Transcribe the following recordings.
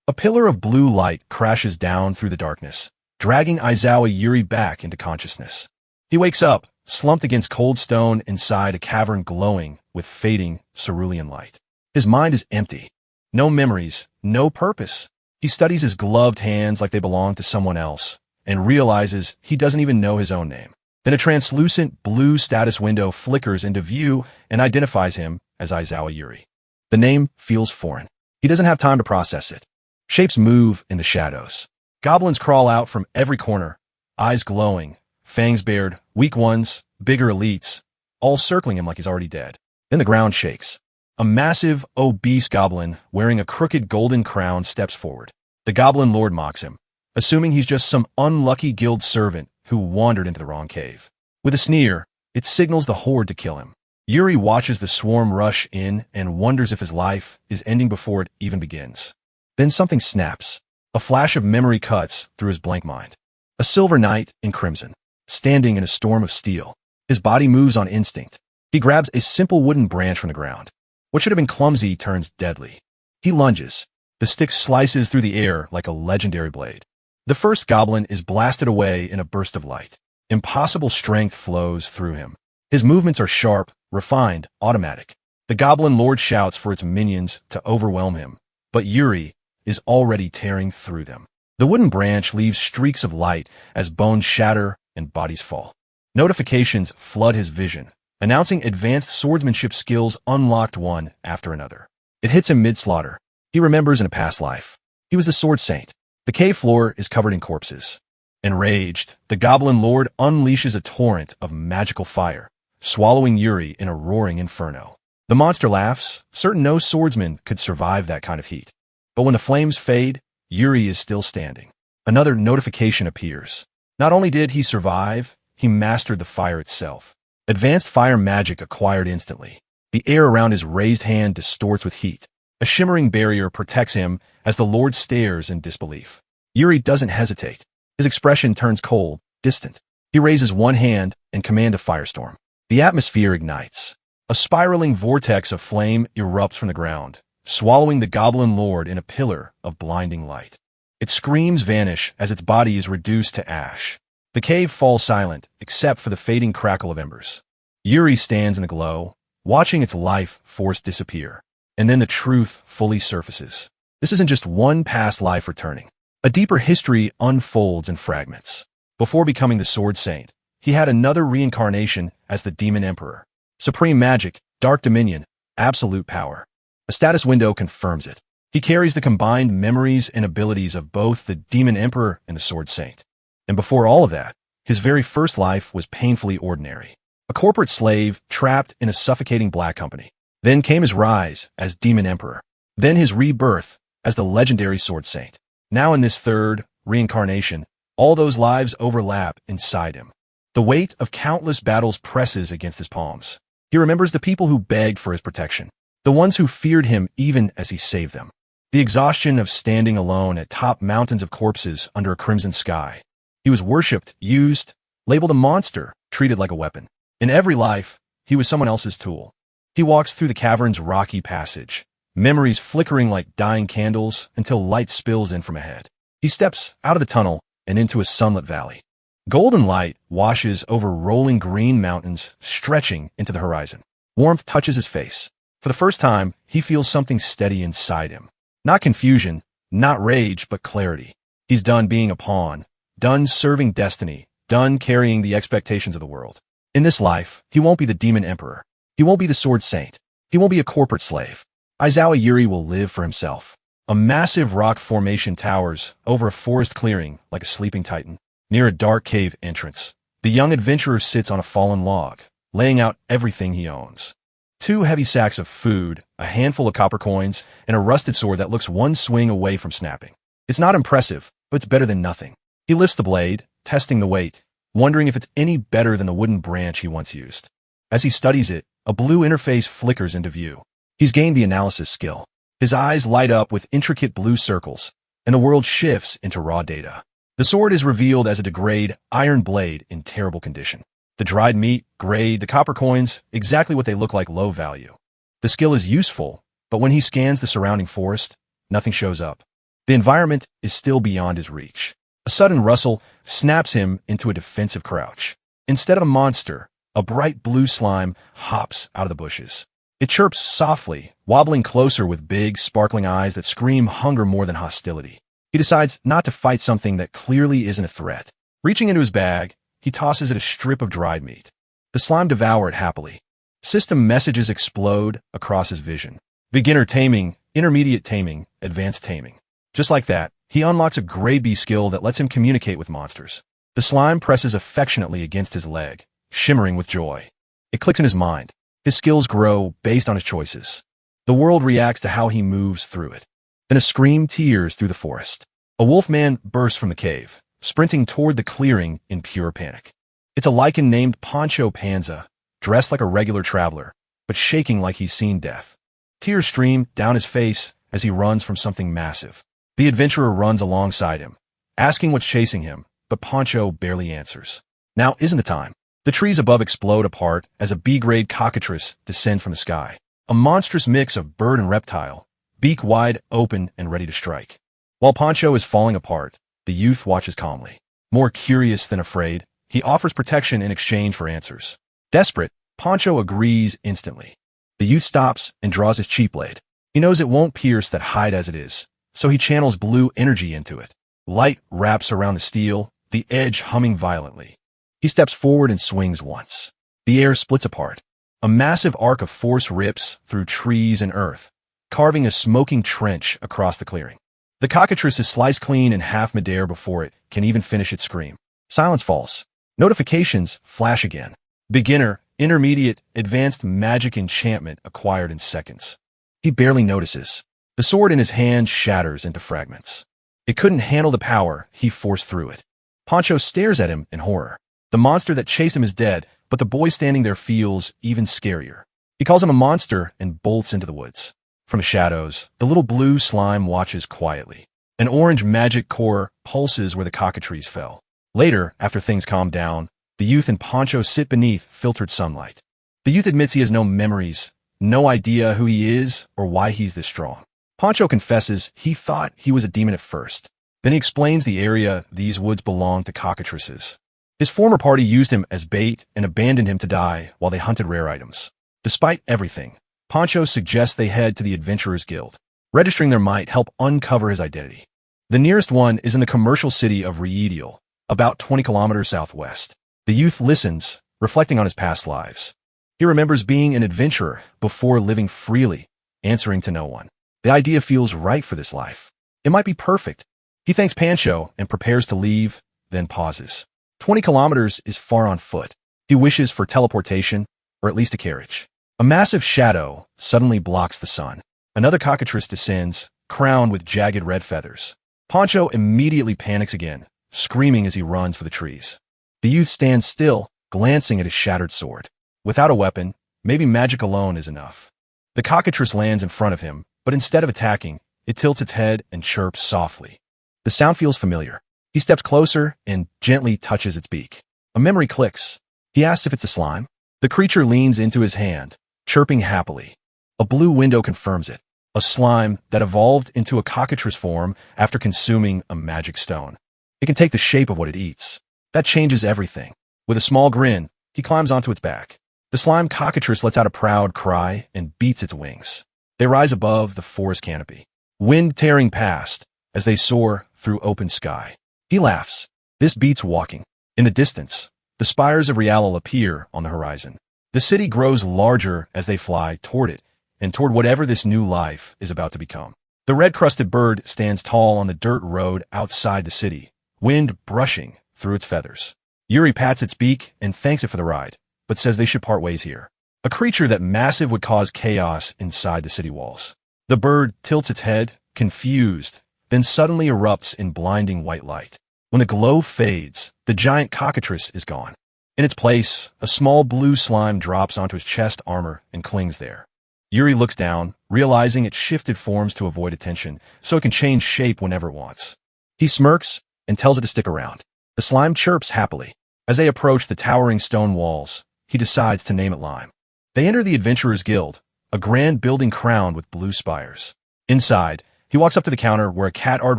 A pillar of blue light crashes down through the darkness, dragging Aizawa Yuri back into consciousness. He wakes up, slumped against cold stone inside a cavern glowing with fading cerulean light. His mind is empty. No memories, no purpose. He studies his gloved hands like they belong to someone else, and realizes he doesn't even know his own name. Then a translucent blue status window flickers into view and identifies him as Aizawa Yuri. The name feels foreign. He doesn't have time to process it. Shapes move in the shadows. Goblins crawl out from every corner, eyes glowing, fangs bared, weak ones, bigger elites, all circling him like he's already dead. Then the ground shakes. A massive, obese goblin wearing a crooked golden crown steps forward. The goblin lord mocks him, assuming he's just some unlucky guild servant who wandered into the wrong cave. With a sneer, it signals the horde to kill him. Yuri watches the swarm rush in and wonders if his life is ending before it even begins. Then something snaps. A flash of memory cuts through his blank mind. A silver knight in crimson, standing in a storm of steel. His body moves on instinct. He grabs a simple wooden branch from the ground. What should have been clumsy turns deadly. He lunges. The stick slices through the air like a legendary blade. The first goblin is blasted away in a burst of light. Impossible strength flows through him. His movements are sharp, refined, automatic. The goblin lord shouts for its minions to overwhelm him, but Yuri is already tearing through them. The wooden branch leaves streaks of light as bones shatter and bodies fall. Notifications flood his vision, announcing advanced swordsmanship skills unlocked one after another. It hits him mid-slaughter. He remembers in a past life. He was the sword saint. The cave floor is covered in corpses. Enraged, the goblin lord unleashes a torrent of magical fire, swallowing Yuri in a roaring inferno. The monster laughs, certain no swordsman could survive that kind of heat. But when the flames fade, Yuri is still standing. Another notification appears. Not only did he survive, he mastered the fire itself. Advanced fire magic acquired instantly. The air around his raised hand distorts with heat. A shimmering barrier protects him as the Lord stares in disbelief. Yuri doesn't hesitate. His expression turns cold, distant. He raises one hand and commands a firestorm. The atmosphere ignites. A spiraling vortex of flame erupts from the ground, swallowing the goblin lord in a pillar of blinding light. Its screams vanish as its body is reduced to ash. The cave falls silent, except for the fading crackle of embers. Yuri stands in the glow, watching its life force disappear. And then the truth fully surfaces. This isn't just one past life returning. A deeper history unfolds in fragments. Before becoming the Sword Saint, he had another reincarnation as the Demon Emperor. Supreme magic, dark dominion, absolute power. A status window confirms it. He carries the combined memories and abilities of both the Demon Emperor and the Sword Saint. And before all of that, his very first life was painfully ordinary. A corporate slave trapped in a suffocating black company. Then came his rise as Demon Emperor. Then his rebirth as the legendary Sword Saint. Now in this third reincarnation, all those lives overlap inside him. The weight of countless battles presses against his palms. He remembers the people who begged for his protection, the ones who feared him even as he saved them. The exhaustion of standing alone atop mountains of corpses under a crimson sky. He was worshipped, used, labeled a monster, treated like a weapon. In every life, he was someone else's tool. He walks through the cavern's rocky passage, memories flickering like dying candles until light spills in from ahead. He steps out of the tunnel and into a sunlit valley. Golden light washes over rolling green mountains, stretching into the horizon. Warmth touches his face. For the first time, he feels something steady inside him. Not confusion, not rage, but clarity. He's done being a pawn, done serving destiny, done carrying the expectations of the world. In this life, he won't be the Demon Emperor. He won't be the Sword Saint. He won't be a corporate slave. Aizawa Yuri will live for himself. A massive rock formation towers over a forest clearing like a sleeping titan. Near a dark cave entrance, the young adventurer sits on a fallen log, laying out everything he owns. 2 heavy sacks of food, a handful of copper coins, and a rusted sword that looks one swing away from snapping. It's not impressive, but it's better than nothing. He lifts the blade, testing the weight, wondering if it's any better than the wooden branch he once used. As he studies it, a blue interface flickers into view. He's gained the analysis skill. His eyes light up with intricate blue circles, and the world shifts into raw data. The sword is revealed as a degrade iron blade in terrible condition. The dried meat, grade, the copper coins, exactly what they look like, low value. The skill is useful, but when he scans the surrounding forest, nothing shows up. The environment is still beyond his reach. A sudden rustle snaps him into a defensive crouch. Instead of a monster, a bright blue slime hops out of the bushes. It chirps softly, wobbling closer with big, sparkling eyes that scream hunger more than hostility. He decides not to fight something that clearly isn't a threat. Reaching into his bag, he tosses it a strip of dried meat. The slime devours it happily. System messages explode across his vision. Beginner taming, intermediate taming, advanced taming. Just like that, he unlocks a grade B skill that lets him communicate with monsters. The slime presses affectionately against his leg, shimmering with joy. It clicks in his mind. His skills grow based on his choices. The world reacts to how he moves through it. Then a scream tears through the forest. A wolf man bursts from the cave, sprinting toward the clearing in pure panic. It's a lichen named Poncho Panza, dressed like a regular traveler, but shaking like he's seen death. Tears stream down his face as he runs from something massive. The adventurer runs alongside him, asking what's chasing him, but Poncho barely answers. Now isn't the time. The trees above explode apart as a B-grade cockatrice descends from the sky. A monstrous mix of bird and reptile, beak wide open and ready to strike. While Poncho is falling apart, the youth watches calmly. More curious than afraid, he offers protection in exchange for answers. Desperate, Poncho agrees instantly. The youth stops and draws his cheap blade. He knows it won't pierce that hide as it is, so he channels blue energy into it. Light wraps around the steel, the edge humming violently. He steps forward and swings once. The air splits apart. A massive arc of force rips through trees and earth, carving a smoking trench across the clearing. The cockatrice is sliced clean in half midair before it can even finish its scream. Silence falls. Notifications flash again. Beginner, intermediate, advanced magic enchantment acquired in seconds. He barely notices. The sword in his hand shatters into fragments. It couldn't handle the power he forced through it. Poncho stares at him in horror. The monster that chased him is dead, but the boy standing there feels even scarier. He calls him a monster and bolts into the woods. From the shadows, the little blue slime watches quietly. An orange magic core pulses where the cockatrice fell. Later, after things calm down, the youth and Poncho sit beneath filtered sunlight. The youth admits he has no memories, no idea who he is or why he's this strong. Poncho confesses he thought he was a demon at first. Then he explains the area these woods belong to cockatrices. His former party used him as bait and abandoned him to die while they hunted rare items. Despite everything, Poncho suggests they head to the Adventurers Guild. Registering there might help uncover his identity. The nearest one is in the commercial city of Reidial, about 20 kilometers southwest. The youth listens, reflecting on his past lives. He remembers being an adventurer before living freely, answering to no one. The idea feels right for this life. It might be perfect. He thanks Poncho and prepares to leave, then pauses. 20 kilometers is far on foot. He wishes for teleportation, or at least a carriage. A massive shadow suddenly blocks the sun. Another cockatrice descends, crowned with jagged red feathers. Poncho immediately panics again, screaming as he runs for the trees. The youth stands still, glancing at his shattered sword. Without a weapon, maybe magic alone is enough. The cockatrice lands in front of him, but instead of attacking, it tilts its head and chirps softly. The sound feels familiar. He steps closer and gently touches its beak. A memory clicks. He asks if it's a slime. The creature leans into his hand, chirping happily. A blue window confirms it. A slime that evolved into a cockatrice form after consuming a magic stone. It can take the shape of what it eats. That changes everything. With a small grin, he climbs onto its back. The slime cockatrice lets out a proud cry and beats its wings. They rise above the forest canopy, wind tearing past as they soar through open sky. He laughs. This beats walking. In the distance, the spires of Realal appear on the horizon. The city grows larger as they fly toward it and toward whatever this new life is about to become. The red-crusted bird stands tall on the dirt road outside the city, wind brushing through its feathers. Yuri pats its beak and thanks it for the ride, but says they should part ways here. A creature that massive would cause chaos inside the city walls. The bird tilts its head, confused, then suddenly erupts in blinding white light. When the glow fades, the giant cockatrice is gone. In its place, a small blue slime drops onto his chest armor and clings there. Yuri looks down, realizing it shifted forms to avoid attention, so it can change shape whenever it wants. He smirks and tells it to stick around. The slime chirps happily. As they approach the towering stone walls, he decides to name it Lime. They enter the Adventurers Guild, a grand building crowned with blue spires. Inside, He walks up to the counter where a cat-art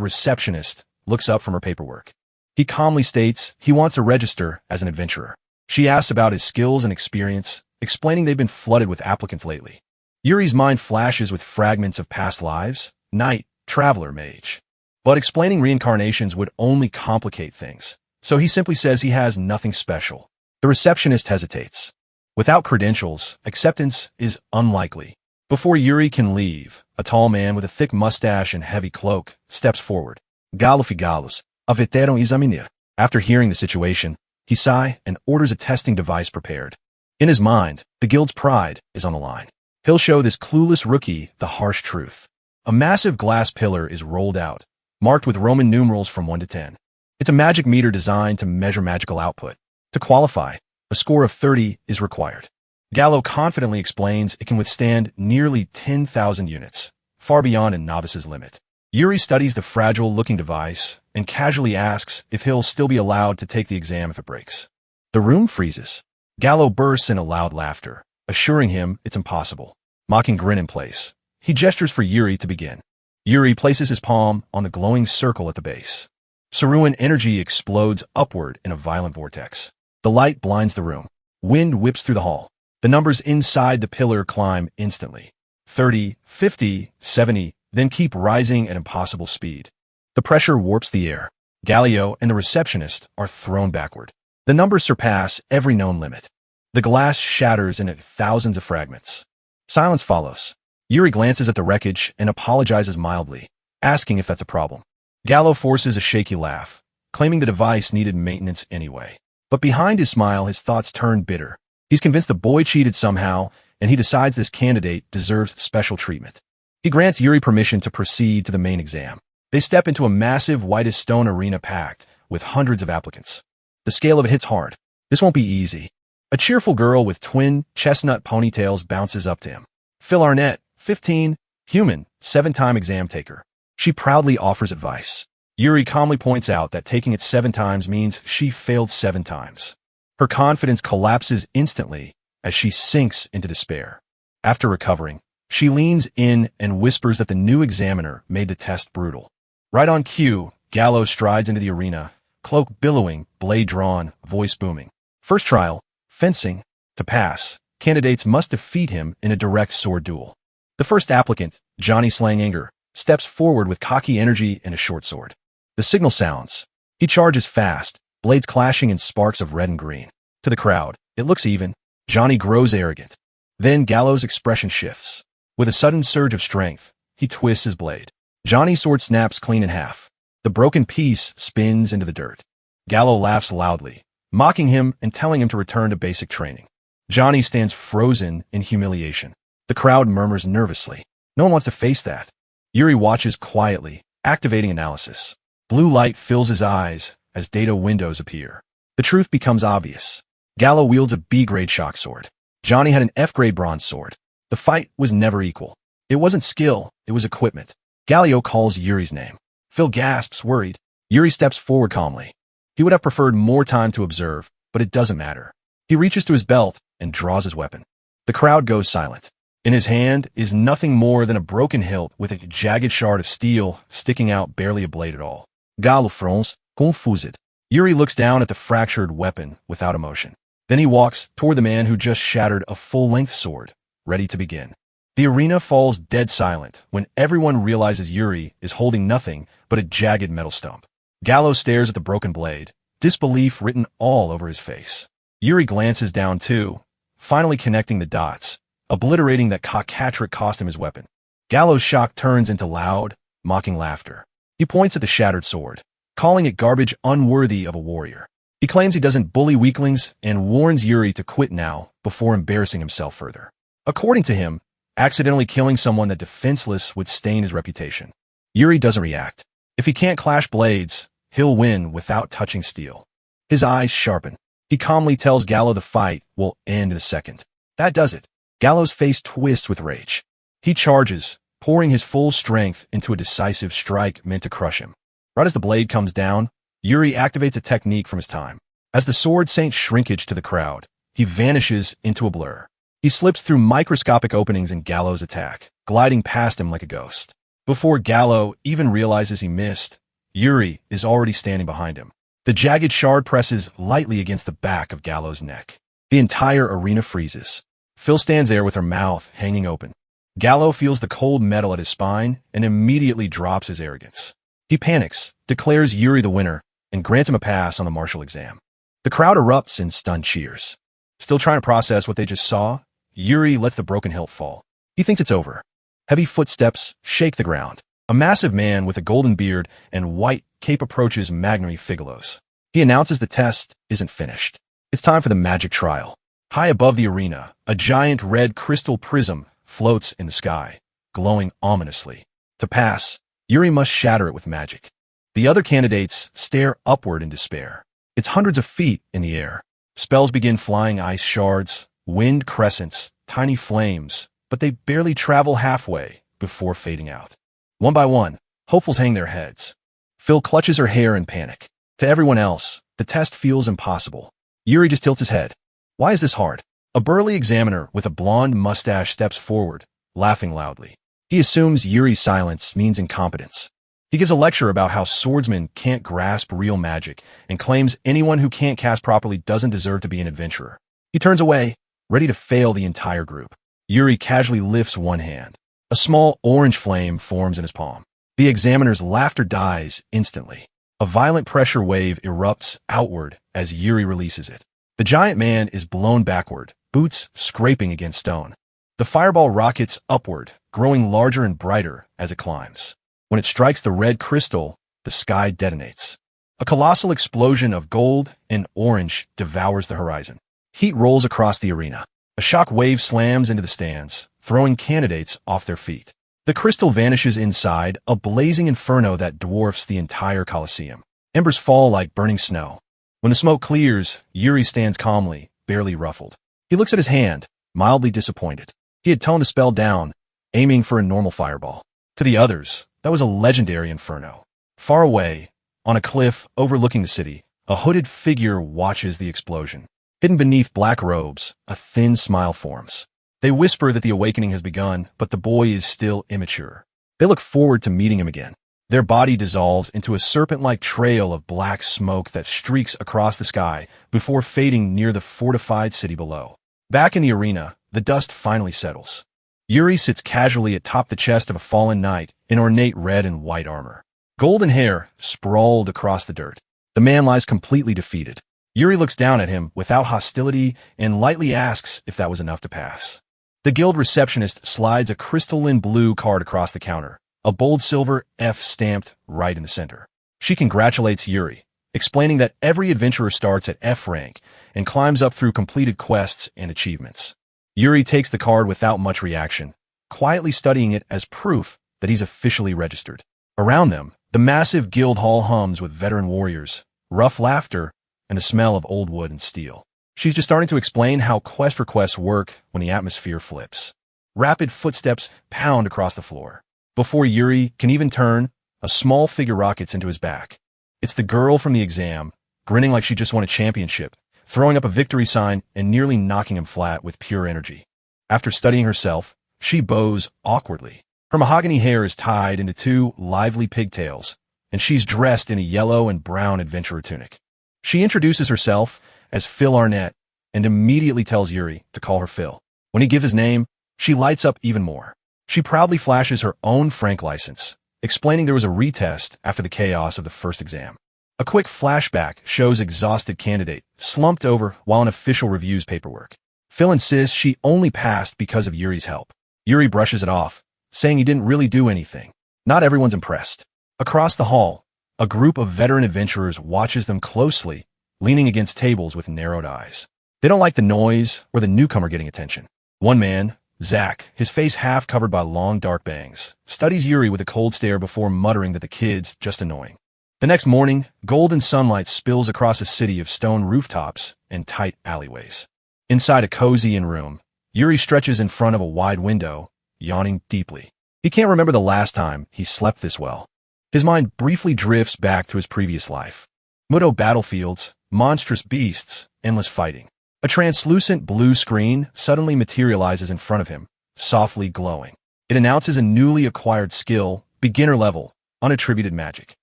receptionist looks up from her paperwork. He calmly states he wants to register as an adventurer. She asks about his skills and experience, explaining they've been flooded with applicants lately. Yuri's mind flashes with fragments of past lives, knight, traveler, mage. But explaining reincarnations would only complicate things, so he simply says he has nothing special. The receptionist hesitates. Without credentials, acceptance is unlikely. Before Yuri can leave, a tall man with a thick mustache and heavy cloak steps forward. Galofigalos, a veteran examiner. After hearing the situation, he sighs and orders a testing device prepared. In his mind, the guild's pride is on the line. He'll show this clueless rookie the harsh truth. A massive glass pillar is rolled out, marked with Roman numerals from 1 to 10. It's a magic meter designed to measure magical output. To qualify, a score of 30 is required. Gallo confidently explains it can withstand nearly 10,000 units, far beyond a novice's limit. Yuri studies the fragile-looking device and casually asks if he'll still be allowed to take the exam if it breaks. The room freezes. Gallo bursts into loud laughter, assuring him it's impossible. Mocking grin in place, he gestures for Yuri to begin. Yuri places his palm on the glowing circle at the base. Saruan energy explodes upward in a violent vortex. The light blinds the room. Wind whips through the hall. The numbers inside the pillar climb instantly. 30, 50, 70, then keep rising at impossible speed. The pressure warps the air. Gallo and the receptionist are thrown backward. The numbers surpass every known limit. The glass shatters into thousands of fragments. Silence follows. Yuri glances at the wreckage and apologizes mildly, asking if that's a problem. Gallo forces a shaky laugh, claiming the device needed maintenance anyway. But behind his smile, his thoughts turn bitter. He's convinced the boy cheated somehow, and he decides this candidate deserves special treatment. He grants Yuri permission to proceed to the main exam. They step into a massive white-as-stone arena packed with hundreds of applicants. The scale of it hits hard. This won't be easy. A cheerful girl with twin chestnut ponytails bounces up to him. Phil Arnett, 15, human, 7-time exam taker. She proudly offers advice. Yuri calmly points out that taking it 7 times means she failed 7 times. Her confidence collapses instantly as she sinks into despair. After recovering, she leans in and whispers that the new examiner made the test brutal. Right on cue, Gallo strides into the arena, cloak billowing, blade drawn, voice booming. First trial, fencing. To pass, candidates must defeat him in a direct sword duel. The first applicant, Johnny Slang Anger, steps forward with cocky energy and a short sword. The signal sounds. He charges fast, blades clashing in sparks of red and green. To the crowd, it looks even. Johnny grows arrogant. Then Gallo's expression shifts. With a sudden surge of strength, he twists his blade. Johnny's sword snaps clean in half. The broken piece spins into the dirt. Gallo laughs loudly, mocking him and telling him to return to basic training. Johnny stands frozen in humiliation. The crowd murmurs nervously. No one wants to face that. Yuri watches quietly, activating analysis. Blue light fills his eyes as data windows appear. The truth becomes obvious. Gallo wields a B-grade shock sword. Johnny had an F-grade bronze sword. The fight was never equal. It wasn't skill, it was equipment. Gallo calls Yuri's name. Phil gasps, worried. Yuri steps forward calmly. He would have preferred more time to observe, but it doesn't matter. He reaches to his belt and draws his weapon. The crowd goes silent. In his hand is nothing more than a broken hilt with a jagged shard of steel sticking out, barely a blade at all. Gallo fronce, confused. Yuri looks down at the fractured weapon without emotion. Then he walks toward the man who just shattered a full-length sword, ready to begin. The arena falls dead silent when everyone realizes Yuri is holding nothing but a jagged metal stump. Gallo stares at the broken blade, disbelief written all over his face. Yuri glances down too, finally connecting the dots, obliterating that cockatrice cost him his weapon. Gallo's shock turns into loud, mocking laughter. He points at the shattered sword, calling it garbage unworthy of a warrior. He claims he doesn't bully weaklings and warns Yuri to quit now before embarrassing himself further. According to him, accidentally killing someone that defenseless would stain his reputation. Yuri doesn't react. If he can't clash blades, he'll win without touching steel. His eyes sharpen. He calmly tells Gallo the fight will end in a second. That does it. Gallo's face twists with rage. He charges, pouring his full strength into a decisive strike meant to crush him. Right as the blade comes down, Yuri activates a technique from his time. As the sword saints shrinkage to the crowd, he vanishes into a blur. He slips through microscopic openings in Gallo's attack, gliding past him like a ghost. Before Gallo even realizes he missed, Yuri is already standing behind him. The jagged shard presses lightly against the back of Gallo's neck. The entire arena freezes. Phil stands there with her mouth hanging open. Gallo feels the cold metal at his spine and immediately drops his arrogance. He panics, declares Yuri the winner, and grants him a pass on the martial exam. The crowd erupts in stunned cheers. Still trying to process what they just saw, Yuri lets the broken hilt fall. He thinks it's over. Heavy footsteps shake the ground. A massive man with a golden beard and white cape approaches Magni Figalos. He announces the test isn't finished. It's time for the magic trial. High above the arena, a giant red crystal prism floats in the sky, glowing ominously. To pass, Yuri must shatter it with magic. The other candidates stare upward in despair. It's hundreds of feet in the air. Spells begin flying ice shards, wind crescents, tiny flames, but they barely travel halfway before fading out. One by one, hopefuls hang their heads. Phil clutches her hair in panic. To everyone else, the test feels impossible. Yuri just tilts his head. Why is this hard? A burly examiner with a blonde mustache steps forward, laughing loudly. He assumes Yuri's silence means incompetence. He gives a lecture about how swordsmen can't grasp real magic and claims anyone who can't cast properly doesn't deserve to be an adventurer. He turns away, ready to fail the entire group. Yuri casually lifts one hand. A small orange flame forms in his palm. The examiner's laughter dies instantly. A violent pressure wave erupts outward as Yuri releases it. The giant man is blown backward, boots scraping against stone. The fireball rockets upward, growing larger and brighter as it climbs. When it strikes the red crystal, the sky detonates. A colossal explosion of gold and orange devours the horizon. Heat rolls across the arena. A shock wave slams into the stands, throwing candidates off their feet. The crystal vanishes inside a blazing inferno that dwarfs the entire Colosseum. Embers fall like burning snow. When the smoke clears, Yuri stands calmly, barely ruffled. He looks at his hand, mildly disappointed. He had toned the spell down, aiming for a normal fireball. To the others, that was a legendary inferno. Far away, on a cliff overlooking the city, a hooded figure watches the explosion. Hidden beneath black robes, a thin smile forms. They whisper that the awakening has begun, but the boy is still immature. They look forward to meeting him again. Their body dissolves into a serpent-like trail of black smoke that streaks across the sky before fading near the fortified city below. Back in the arena, the dust finally settles. Yuri sits casually atop the chest of a fallen knight in ornate red and white armor. Golden hair sprawled across the dirt. The man lies completely defeated. Yuri looks down at him without hostility and lightly asks if that was enough to pass. The guild receptionist slides a crystalline blue card across the counter, a bold silver F stamped right in the center. She congratulates Yuri, explaining that every adventurer starts at F rank and climbs up through completed quests and achievements. Yuri takes the card without much reaction, quietly studying it as proof that he's officially registered. Around them, the massive guild hall hums with veteran warriors, rough laughter, and the smell of old wood and steel. She's just starting to explain how quest requests work when the atmosphere flips. Rapid footsteps pound across the floor. Before Yuri can even turn, a small figure rockets into his back. It's the girl from the exam, grinning like she just won a championship, throwing up a victory sign and nearly knocking him flat with pure energy. After studying herself, she bows awkwardly. Her mahogany hair is tied into two lively pigtails, and she's dressed in a yellow and brown adventurer tunic. She introduces herself as Phil Arnett and immediately tells Yuri to call her Phil. When he gives his name, she lights up even more. She proudly flashes her own Frank license, explaining there was a retest after the chaos of the first exam. A quick flashback shows exhausted candidate slumped over while an official reviews paperwork. Phil insists she only passed because of Yuri's help. Yuri brushes it off, saying he didn't really do anything. Not everyone's impressed. Across the hall, a group of veteran adventurers watches them closely, leaning against tables with narrowed eyes. They don't like the noise or the newcomer getting attention. One man, Zach, his face half covered by long dark bangs, studies Yuri with a cold stare before muttering that the kid's just annoying. The next morning, golden sunlight spills across a city of stone rooftops and tight alleyways. Inside a cozy inn room, Yuri stretches in front of a wide window, yawning deeply. He can't remember the last time he slept this well. His mind briefly drifts back to his previous life. Muto battlefields, monstrous beasts, endless fighting. A translucent blue screen suddenly materializes in front of him, softly glowing. It announces a newly acquired skill, beginner level, unattributed magic.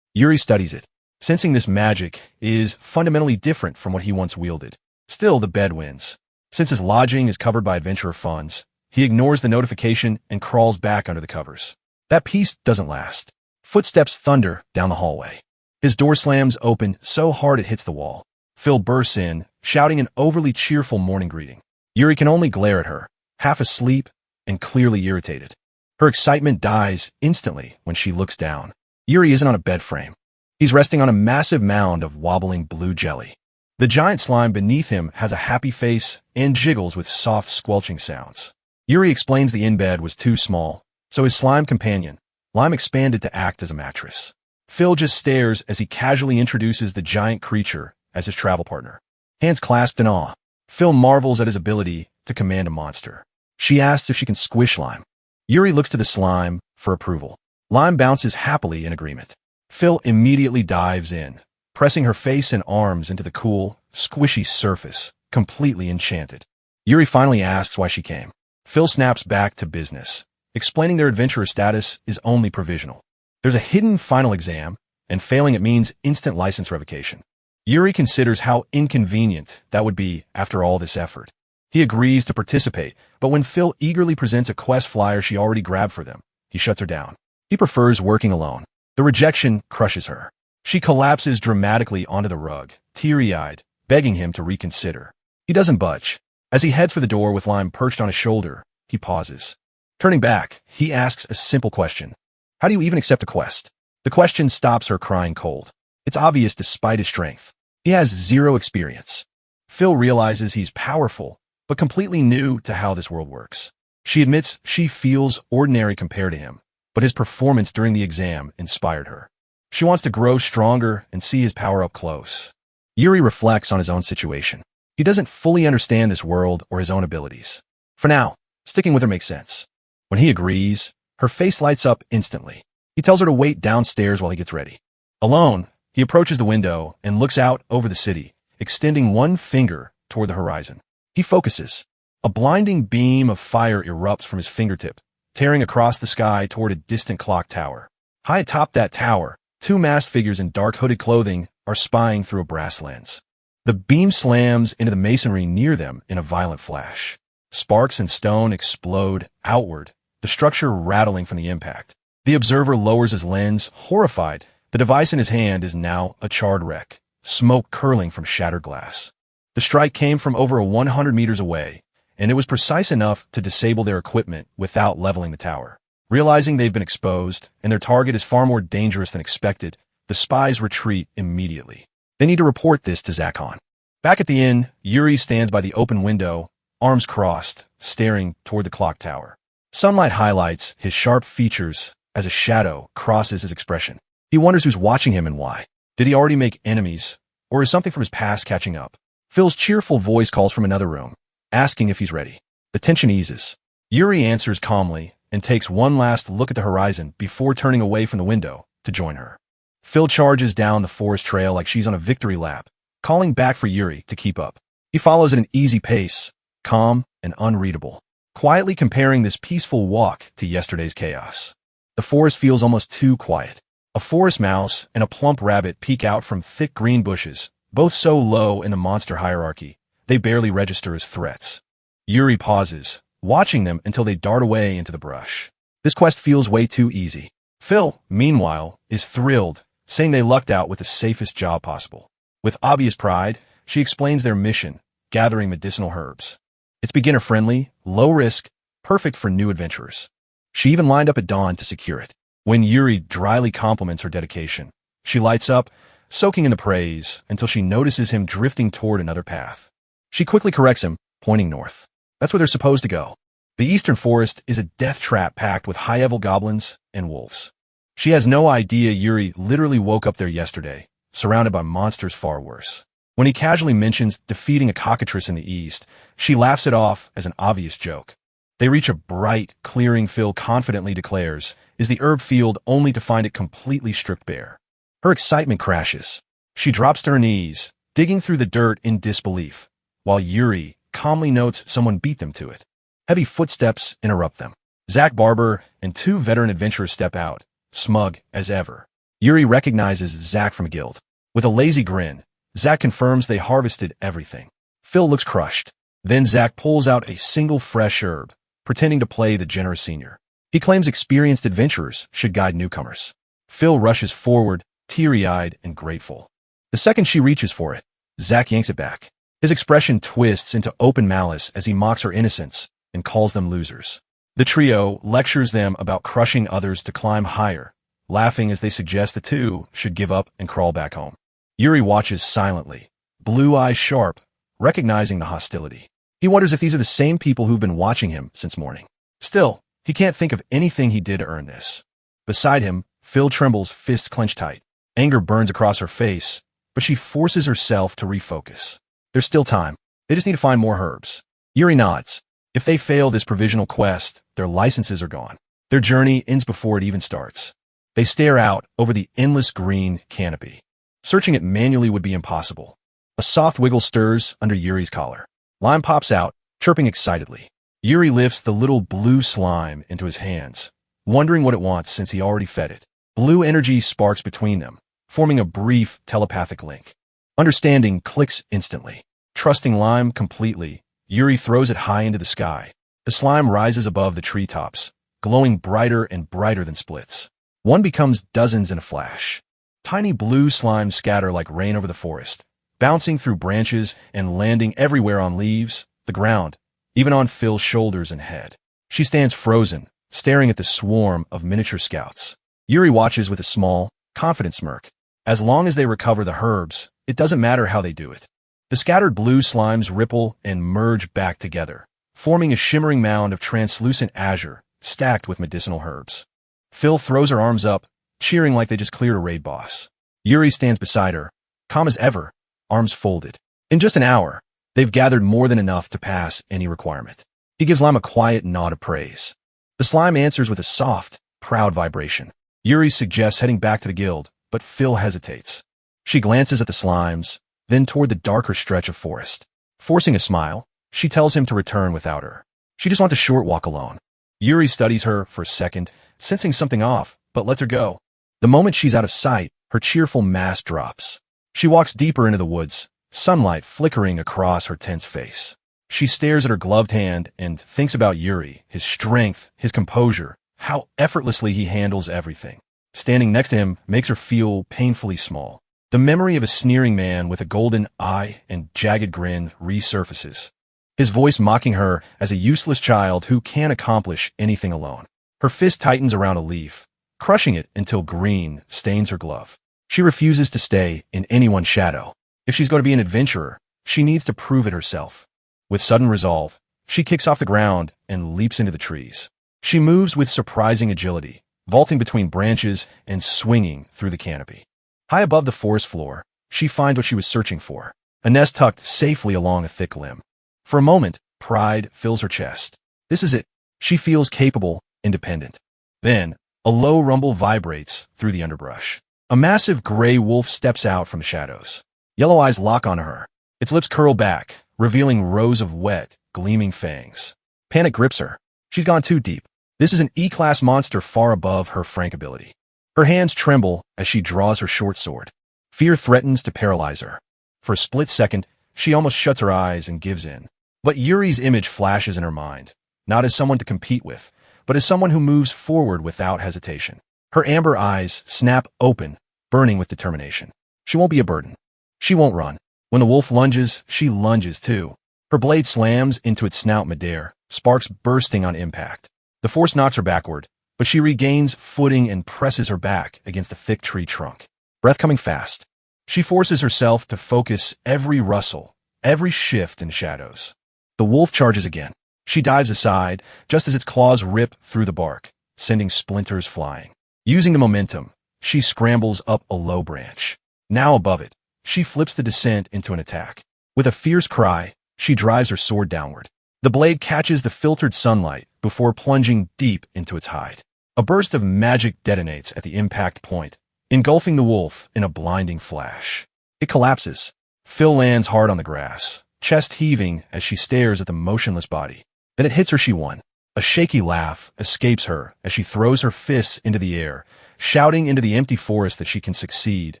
Yuri studies it, sensing this magic is fundamentally different from what he once wielded. Still, the bed wins. Since his lodging is covered by adventurer funds, he ignores the notification and crawls back under the covers. That peace doesn't last. Footsteps thunder down the hallway. His door slams open so hard it hits the wall. Phil bursts in, shouting an overly cheerful morning greeting. Yuri can only glare at her, half asleep and clearly irritated. Her excitement dies instantly when she looks down. Yuri isn't on a bed frame. He's resting on a massive mound of wobbling blue jelly. The giant slime beneath him has a happy face and jiggles with soft squelching sounds. Yuri explains the in-bed was too small, so his slime companion, Lime, expanded to act as a mattress. Phil just stares as he casually introduces the giant creature as his travel partner. Hands clasped in awe, Phil marvels at his ability to command a monster. She asks if she can squish Lime. Yuri looks to the slime for approval. Lime bounces happily in agreement. Phil immediately dives in, pressing her face and arms into the cool, squishy surface, completely enchanted. Yuri finally asks why she came. Phil snaps back to business, explaining their adventurer status is only provisional. There's a hidden final exam, and failing it means instant license revocation. Yuri considers how inconvenient that would be after all this effort. He agrees to participate, but when Phil eagerly presents a quest flyer she already grabbed for them, he shuts her down. He prefers working alone. The rejection crushes her. She collapses dramatically onto the rug, teary-eyed, begging him to reconsider. He doesn't budge. As he heads for the door with Lime perched on his shoulder, he pauses. Turning back, he asks a simple question. How do you even accept a quest? The question stops her crying cold. It's obvious despite his strength. He has zero experience. Phil realizes he's powerful, but completely new to how this world works. She admits she feels ordinary compared to him, but his performance during the exam inspired her. She wants to grow stronger and see his power up close. Yuri reflects on his own situation. He doesn't fully understand this world or his own abilities. For now, sticking with her makes sense. When he agrees, her face lights up instantly. He tells her to wait downstairs while he gets ready. Alone, he approaches the window and looks out over the city, extending one finger toward the horizon. He focuses. A blinding beam of fire erupts from his fingertip, tearing across the sky toward a distant clock tower. High atop that tower, two masked figures in dark hooded clothing are spying through a brass lens. The beam slams into the masonry near them in a violent flash. Sparks and stone explode outward, the structure rattling from the impact. The observer lowers his lens, horrified. The device in his hand is now a charred wreck, smoke curling from shattered glass. The strike came from over 100 meters away, and it was precise enough to disable their equipment without leveling the tower. Realizing they've been exposed, and their target is far more dangerous than expected, the spies retreat immediately. They need to report this to Zakon. Back at the inn, Yuri stands by the open window, arms crossed, staring toward the clock tower. Sunlight highlights his sharp features as a shadow crosses his expression. He wonders who's watching him and why. Did he already make enemies, or is something from his past catching up? Phil's cheerful voice calls from another room, asking if he's ready. The tension eases. Yuri answers calmly and takes one last look at the horizon before turning away from the window to join her. Phil charges down the forest trail like she's on a victory lap, calling back for Yuri to keep up. He follows at an easy pace, calm and unreadable, quietly comparing this peaceful walk to yesterday's chaos. The forest feels almost too quiet. A forest mouse and a plump rabbit peek out from thick green bushes, both so low in the monster hierarchy, they barely register as threats. Yuri pauses, watching them until they dart away into the brush. This quest feels way too easy. Phil, meanwhile, is thrilled, saying they lucked out with the safest job possible. With obvious pride, she explains their mission, gathering medicinal herbs. It's beginner-friendly, low-risk, perfect for new adventurers. She even lined up at dawn to secure it. When Yuri dryly compliments her dedication, she lights up, soaking in the praise until she notices him drifting toward another path. She quickly corrects him, pointing north. That's where they're supposed to go. The eastern forest is a death trap packed with high-level goblins and wolves. She has no idea Yuri literally woke up there yesterday, surrounded by monsters far worse. When he casually mentions defeating a cockatrice in the east, she laughs it off as an obvious joke. They reach a bright clearing Phil confidently declares is the herb field only to find it completely stripped bare. Her excitement crashes. She drops to her knees, digging through the dirt in disbelief, while Yuri calmly notes someone beat them to it. Heavy footsteps interrupt them. Zach Barber and two veteran adventurers step out, smug as ever. Yuri recognizes Zack from Guild. With a lazy grin, Zack confirms they harvested everything. Phil looks crushed. Then Zack pulls out a single fresh herb, pretending to play the generous senior. He claims experienced adventurers should guide newcomers. Phil rushes forward, teary-eyed and grateful. The second she reaches for it, Zack yanks it back. His expression twists into open malice as he mocks her innocence and calls them losers. The trio lectures them about crushing others to climb higher, laughing as they suggest the two should give up and crawl back home. Yuri watches silently, blue eyes sharp, recognizing the hostility. He wonders if these are the same people who've been watching him since morning. Still, he can't think of anything he did to earn this. Beside him, Phil trembles, fists clenched tight. Anger burns across her face, but she forces herself to refocus. There's still time. They just need to find more herbs. Yuri nods. If they fail this provisional quest, their licenses are gone. Their journey ends before it even starts. They stare out over the endless green canopy. Searching it manually would be impossible. A soft wiggle stirs under Yuri's collar. Lime pops out, chirping excitedly. Yuri lifts the little blue slime into his hands, wondering what it wants since he already fed it. Blue energy sparks between them, forming a brief telepathic link. Understanding clicks instantly. Trusting Lime completely, Yuri throws it high into the sky. The slime rises above the treetops, glowing brighter and brighter than splits. One becomes dozens in a flash. Tiny blue slimes scatter like rain over the forest, bouncing through branches and landing everywhere on leaves, the ground, even on Phil's shoulders and head. She stands frozen, staring at the swarm of miniature scouts. Yuri watches with a small, confident smirk. As long as they recover the herbs, it doesn't matter how they do it. The scattered blue slimes ripple and merge back together, forming a shimmering mound of translucent azure stacked with medicinal herbs. Phil throws her arms up, cheering like they just cleared a raid boss. Yuri stands beside her, calm as ever, arms folded. In just an hour, they've gathered more than enough to pass any requirement. He gives Lime a quiet nod of praise. The slime answers with a soft, proud vibration. Yuri suggests heading back to the guild, but Phil hesitates. She glances at the slimes, then toward the darker stretch of forest. Forcing a smile, she tells him to return without her. She just wants a short walk alone. Yuri studies her for a second, sensing something off, but lets her go. The moment she's out of sight, her cheerful mask drops. She walks deeper into the woods, sunlight flickering across her tense face. She stares at her gloved hand and thinks about Yuri, his strength, his composure, how effortlessly he handles everything. Standing next to him makes her feel painfully small. The memory of a sneering man with a golden eye and jagged grin resurfaces. His voice mocking her as a useless child who can't accomplish anything alone. Her fist tightens around a leaf, crushing it until green stains her glove. She refuses to stay in anyone's shadow. If she's going to be an adventurer, she needs to prove it herself. With sudden resolve, she kicks off the ground and leaps into the trees. She moves with surprising agility, vaulting between branches and swinging through the canopy. High above the forest floor, she finds what she was searching for, a nest tucked safely along a thick limb. For a moment, pride fills her chest. This is it. She feels capable, independent. Then, a low rumble vibrates through the underbrush. A massive gray wolf steps out from the shadows. Yellow eyes lock on her. Its lips curl back, revealing rows of wet, gleaming fangs. Panic grips her. She's gone too deep. This is an E-class monster far above her frank ability. Her hands tremble as she draws her short sword. Fear threatens to paralyze her. For a split second, she almost shuts her eyes and gives in. But Yuri's image flashes in her mind, not as someone to compete with, but as someone who moves forward without hesitation. Her amber eyes snap open, burning with determination. She won't be a burden. She won't run. When the wolf lunges, she lunges too. Her blade slams into its snout midair, sparks bursting on impact. The force knocks her backward, but she regains footing and presses her back against a thick tree trunk. Breath coming fast. She forces herself to focus every rustle, every shift in shadows. The wolf charges again. She dives aside, just as its claws rip through the bark, sending splinters flying. Using the momentum, she scrambles up a low branch. Now above it, she flips the descent into an attack. With a fierce cry, she drives her sword downward. The blade catches the filtered sunlight before plunging deep into its hide. A burst of magic detonates at the impact point, engulfing the wolf in a blinding flash. It collapses. Phil lands hard on the grass, chest heaving as she stares at the motionless body. Then it hits her. She won. A shaky laugh escapes her as she throws her fists into the air, shouting into the empty forest that she can succeed,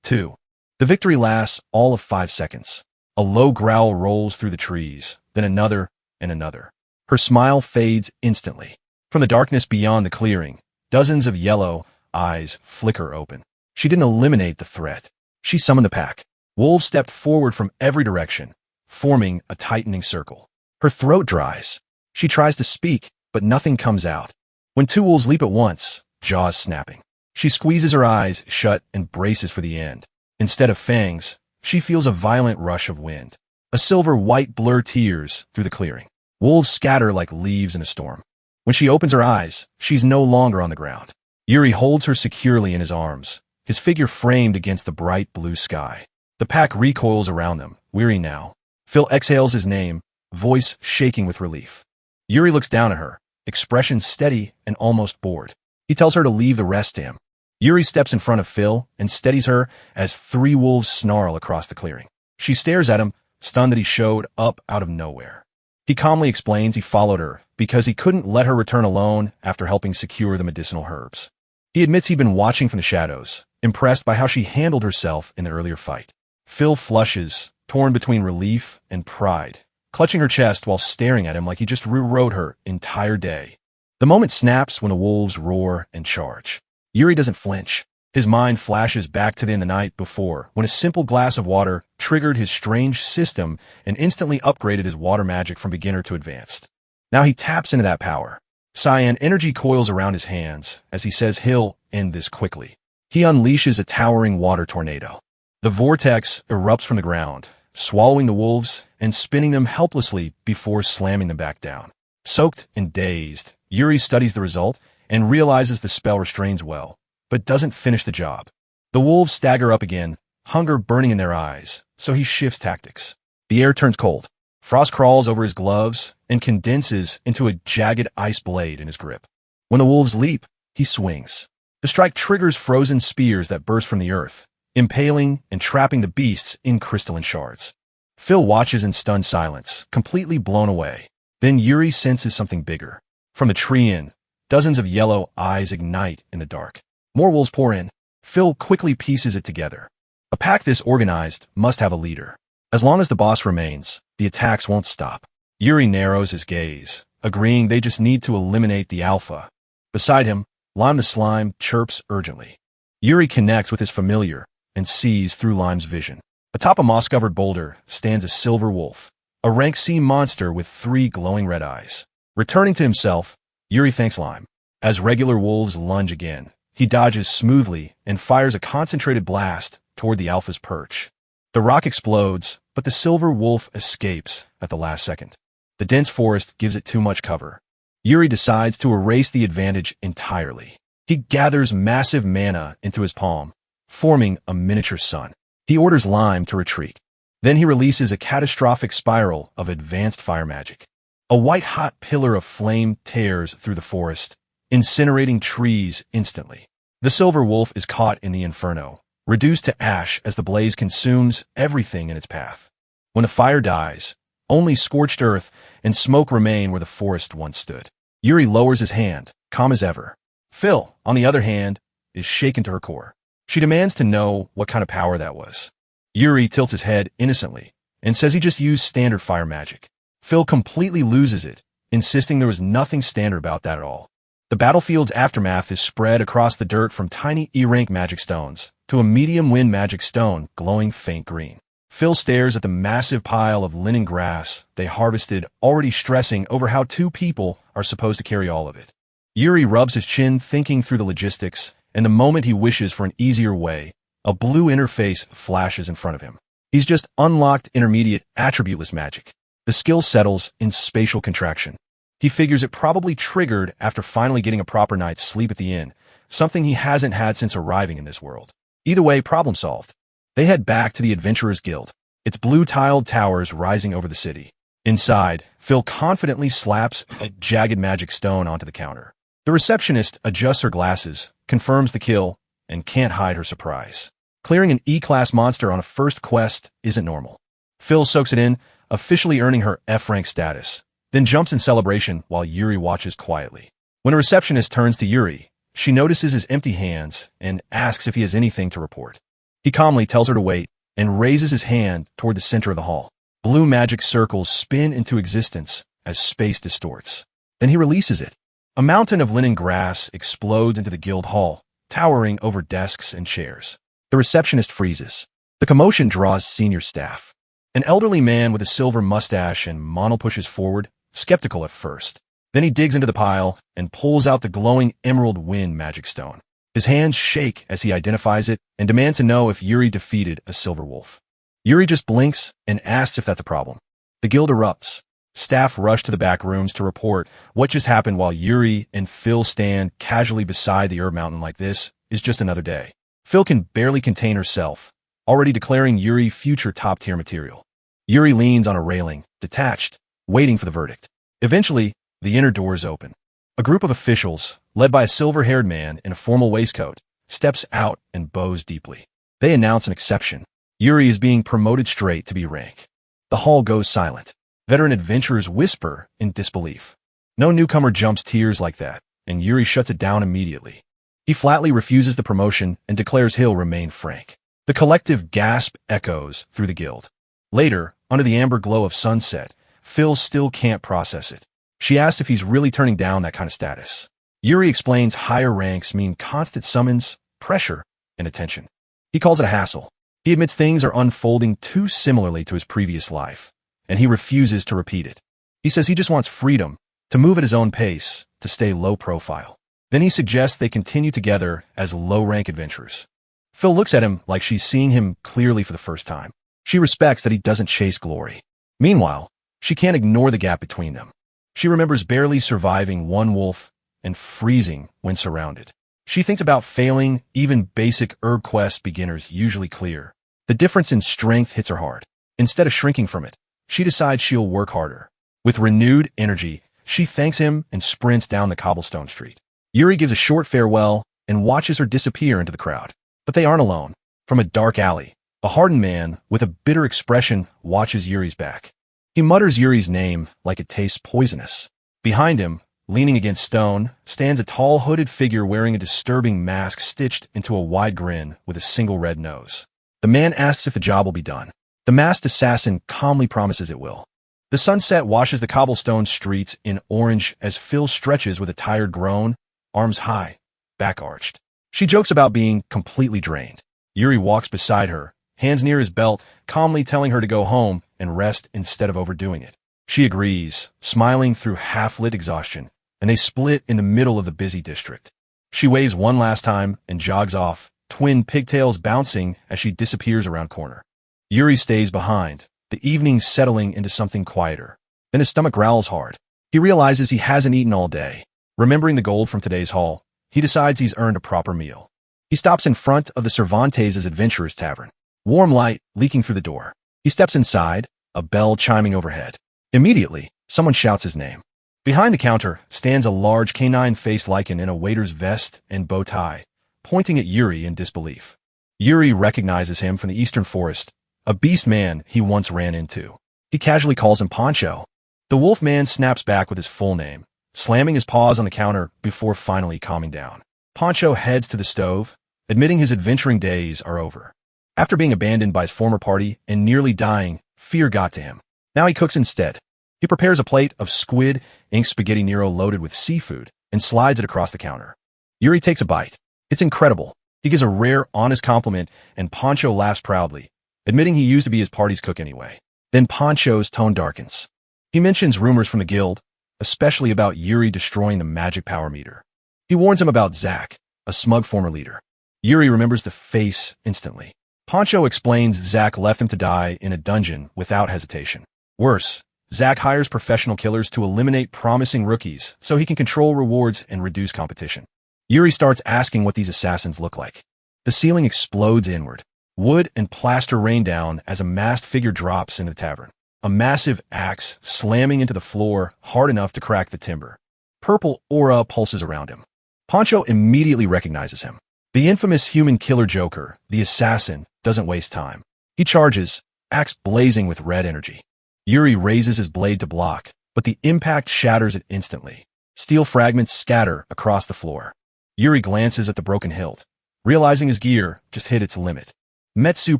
too. The victory lasts all of 5 seconds. A low growl rolls through the trees, then another and another. Her smile fades instantly. From the darkness beyond the clearing, dozens of yellow eyes flicker open. She didn't eliminate the threat. She summoned the pack. Wolves stepped forward from every direction, forming a tightening circle. Her throat dries. She tries to speak, but nothing comes out. When 2 wolves leap at once, jaws snapping. She squeezes her eyes shut and braces for the end. Instead of fangs, she feels a violent rush of wind. A silver-white blur tears through the clearing. Wolves scatter like leaves in a storm. When she opens her eyes, she's no longer on the ground. Yuri holds her securely in his arms, his figure framed against the bright blue sky. The pack recoils around them, weary now. Phil exhales his name, voice shaking with relief. Yuri looks down at her, expression steady and almost bored. He tells her to leave the rest to him. Yuri steps in front of Phil and steadies her as 3 wolves snarl across the clearing. She stares at him, stunned that he showed up out of nowhere. He calmly explains he followed her because he couldn't let her return alone after helping secure the medicinal herbs. He admits he'd been watching from the shadows, impressed by how she handled herself in the earlier fight. Phil flushes, torn between relief and pride, clutching her chest while staring at him like he just rewrote her entire day. The moment snaps when the wolves roar and charge. Yuri doesn't flinch. His mind flashes back to the night before, when a simple glass of water triggered his strange system and instantly upgraded his water magic from beginner to advanced. Now he taps into that power. Cyan energy coils around his hands as he says he'll end this quickly. He unleashes a towering water tornado. The vortex erupts from the ground, swallowing the wolves and spinning them helplessly before slamming them back down. Soaked and dazed, Yuri studies the result and realizes the spell restrains well, but doesn't finish the job. The wolves stagger up again, hunger burning in their eyes, so he shifts tactics. The air turns cold. Frost crawls over his gloves and condenses into a jagged ice blade in his grip. When the wolves leap, he swings. The strike triggers frozen spears that burst from the earth, impaling and trapping the beasts in crystalline shards. Phil watches in stunned silence, completely blown away. Then Yuri senses something bigger. From the tree inn, dozens of yellow eyes ignite in the dark. More wolves pour in. Phil quickly pieces it together. A pack this organized must have a leader. As long as the boss remains, the attacks won't stop. Yuri narrows his gaze, agreeing they just need to eliminate the alpha. Beside him, Lime the Slime chirps urgently. Yuri connects with his familiar and sees through Lime's vision. Atop a moss-covered boulder stands a silver wolf, a rank C monster with 3 glowing red eyes. Returning to himself, Yuri thanks Lime. As regular wolves lunge again, he dodges smoothly and fires a concentrated blast toward the alpha's perch. The rock explodes, but the silver wolf escapes at the last second. The dense forest gives it too much cover. Yuri decides to erase the advantage entirely. He gathers massive mana into his palm, forming a miniature sun. He orders Lime to retreat. Then he releases a catastrophic spiral of advanced fire magic. A white-hot pillar of flame tears through the forest, incinerating trees instantly. The silver wolf is caught in the inferno, reduced to ash as the blaze consumes everything in its path. When the fire dies, only scorched earth and smoke remain where the forest once stood. Yuri lowers his hand, calm as ever. Phil, on the other hand, is shaken to her core. She demands to know what kind of power that was. Yuri tilts his head innocently and says he just used standard fire magic. Phil completely loses it, insisting there was nothing standard about that at all. The battlefield's aftermath is spread across the dirt from tiny E-rank magic stones to a medium wind magic stone glowing faint green. Phil stares at the massive pile of linen grass they harvested, already stressing over how 2 people are supposed to carry all of it. Yuri rubs his chin, thinking through the logistics, and the moment he wishes for an easier way, a blue interface flashes in front of him. He's just unlocked intermediate attributeless magic. The skill settles in spatial contraction. He figures it probably triggered after finally getting a proper night's sleep at the inn, something he hasn't had since arriving in this world. Either way, problem solved. They head back to the Adventurers Guild, its blue-tiled towers rising over the city. Inside, Phil confidently slaps a jagged magic stone onto the counter. The receptionist adjusts her glasses, confirms the kill, and can't hide her surprise. Clearing an E-class monster on a first quest isn't normal. Phil soaks it in, officially earning her F-rank status, then jumps in celebration while Yuri watches quietly. When a receptionist turns to Yuri, She notices his empty hands and asks if he has anything to report. He calmly tells her to wait and raises his hand toward the center of the hall. Blue magic circles spin into existence as space distorts. Then he releases it. A mountain of linen grass explodes into the guild hall, towering over desks and chairs. The receptionist freezes. The commotion draws senior staff. An elderly man with a silver mustache and monocle pushes forward, skeptical at first. Then he digs into the pile and pulls out the glowing emerald wind magic stone. His hands shake as he identifies it and demands to know if Yuri defeated a silver wolf. Yuri just blinks and asks if that's a problem. The guild erupts. Staff rush to the back rooms to report what just happened while Yuri and Phil stand casually beside the herb mountain like this is just another day. Phil can barely contain herself, already declaring Yuri future top-tier material. Yuri leans on a railing, detached, waiting for the verdict. Eventually, the inner doors open. A group of officials, led by a silver-haired man in a formal waistcoat, steps out and bows deeply. They announce an exception. Yuri is being promoted straight to B rank. The hall goes silent. Veteran adventurers whisper in disbelief. No newcomer jumps tears like that, and Yuri shuts it down immediately. He flatly refuses the promotion and declares he'll remain frank. The collective gasp echoes through the guild. Later, under the amber glow of sunset, Phil still can't process it. She asks if he's really turning down that kind of status. Yuri explains higher ranks mean constant summons, pressure, and attention. He calls it a hassle. He admits things are unfolding too similarly to his previous life, and he refuses to repeat it. He says he just wants freedom, to move at his own pace, to stay low profile. Then he suggests they continue together as low-rank adventurers. Phil looks at him like she's seeing him clearly for the first time. She respects that he doesn't chase glory. Meanwhile, she can't ignore the gap between them. She remembers barely surviving one wolf and freezing when surrounded. She thinks about failing even basic herb quest beginners usually clear. The difference in strength hits her hard. Instead of shrinking from it, she decides she'll work harder. With renewed energy, she thanks him and sprints down the cobblestone street. Yuri gives a short farewell and watches her disappear into the crowd. But they aren't alone. From a dark alley, a hardened man with a bitter expression watches Yuri's back. He mutters Yuri's name like it tastes poisonous. Behind him, leaning against stone, stands a tall hooded figure wearing a disturbing mask stitched into a wide grin with a single red nose. The man asks if the job will be done. The masked assassin calmly promises it will. The sunset washes the cobblestone streets in orange as Phil stretches with a tired groan, arms high, back arched. She jokes about being completely drained. Yuri walks beside her, hands near his belt, calmly telling her to go home and rest instead of overdoing it. She agrees, smiling through half-lit exhaustion, and they split in the middle of the busy district. She waves one last time and jogs off, twin pigtails bouncing as she disappears around corner. Yuri stays behind, the evening settling into something quieter. Then his stomach growls hard. He realizes he hasn't eaten all day. Remembering the gold from today's haul, he decides he's earned a proper meal. He stops in front of the Cervantes' Adventurers Tavern. Warm light leaking through the door. He steps inside, a bell chiming overhead. Immediately, someone shouts his name. Behind the counter stands a large canine-faced lichen in a waiter's vest and bow tie, pointing at Yuri in disbelief. Yuri recognizes him from the eastern forest, a beast man he once ran into. He casually calls him Poncho. The wolf man snaps back with his full name, slamming his paws on the counter before finally calming down. Poncho heads to the stove, admitting his adventuring days are over. After being abandoned by his former party and nearly dying, fear got to him. Now he cooks instead. He prepares a plate of squid ink spaghetti nero loaded with seafood and slides it across the counter. Yuri takes a bite. It's incredible. He gives a rare, honest compliment, and Poncho laughs proudly, admitting he used to be his party's cook anyway. Then Poncho's tone darkens. He mentions rumors from the guild, especially about Yuri destroying the magic power meter. He warns him about Zack, a smug former leader. Yuri remembers the face instantly. Poncho explains Zack left him to die in a dungeon without hesitation. Worse, Zack hires professional killers to eliminate promising rookies so he can control rewards and reduce competition. Yuri starts asking what these assassins look like. The ceiling explodes inward. Wood and plaster rain down as a masked figure drops into the tavern. A massive axe slamming into the floor hard enough to crack the timber. Purple aura pulses around him. Poncho immediately recognizes him. The infamous human killer Joker, the assassin, doesn't waste time. He charges, axe blazing with red energy. Yuri raises his blade to block, but the impact shatters it instantly. Steel fragments scatter across the floor. Yuri glances at the broken hilt, realizing his gear just hit its limit. Metsu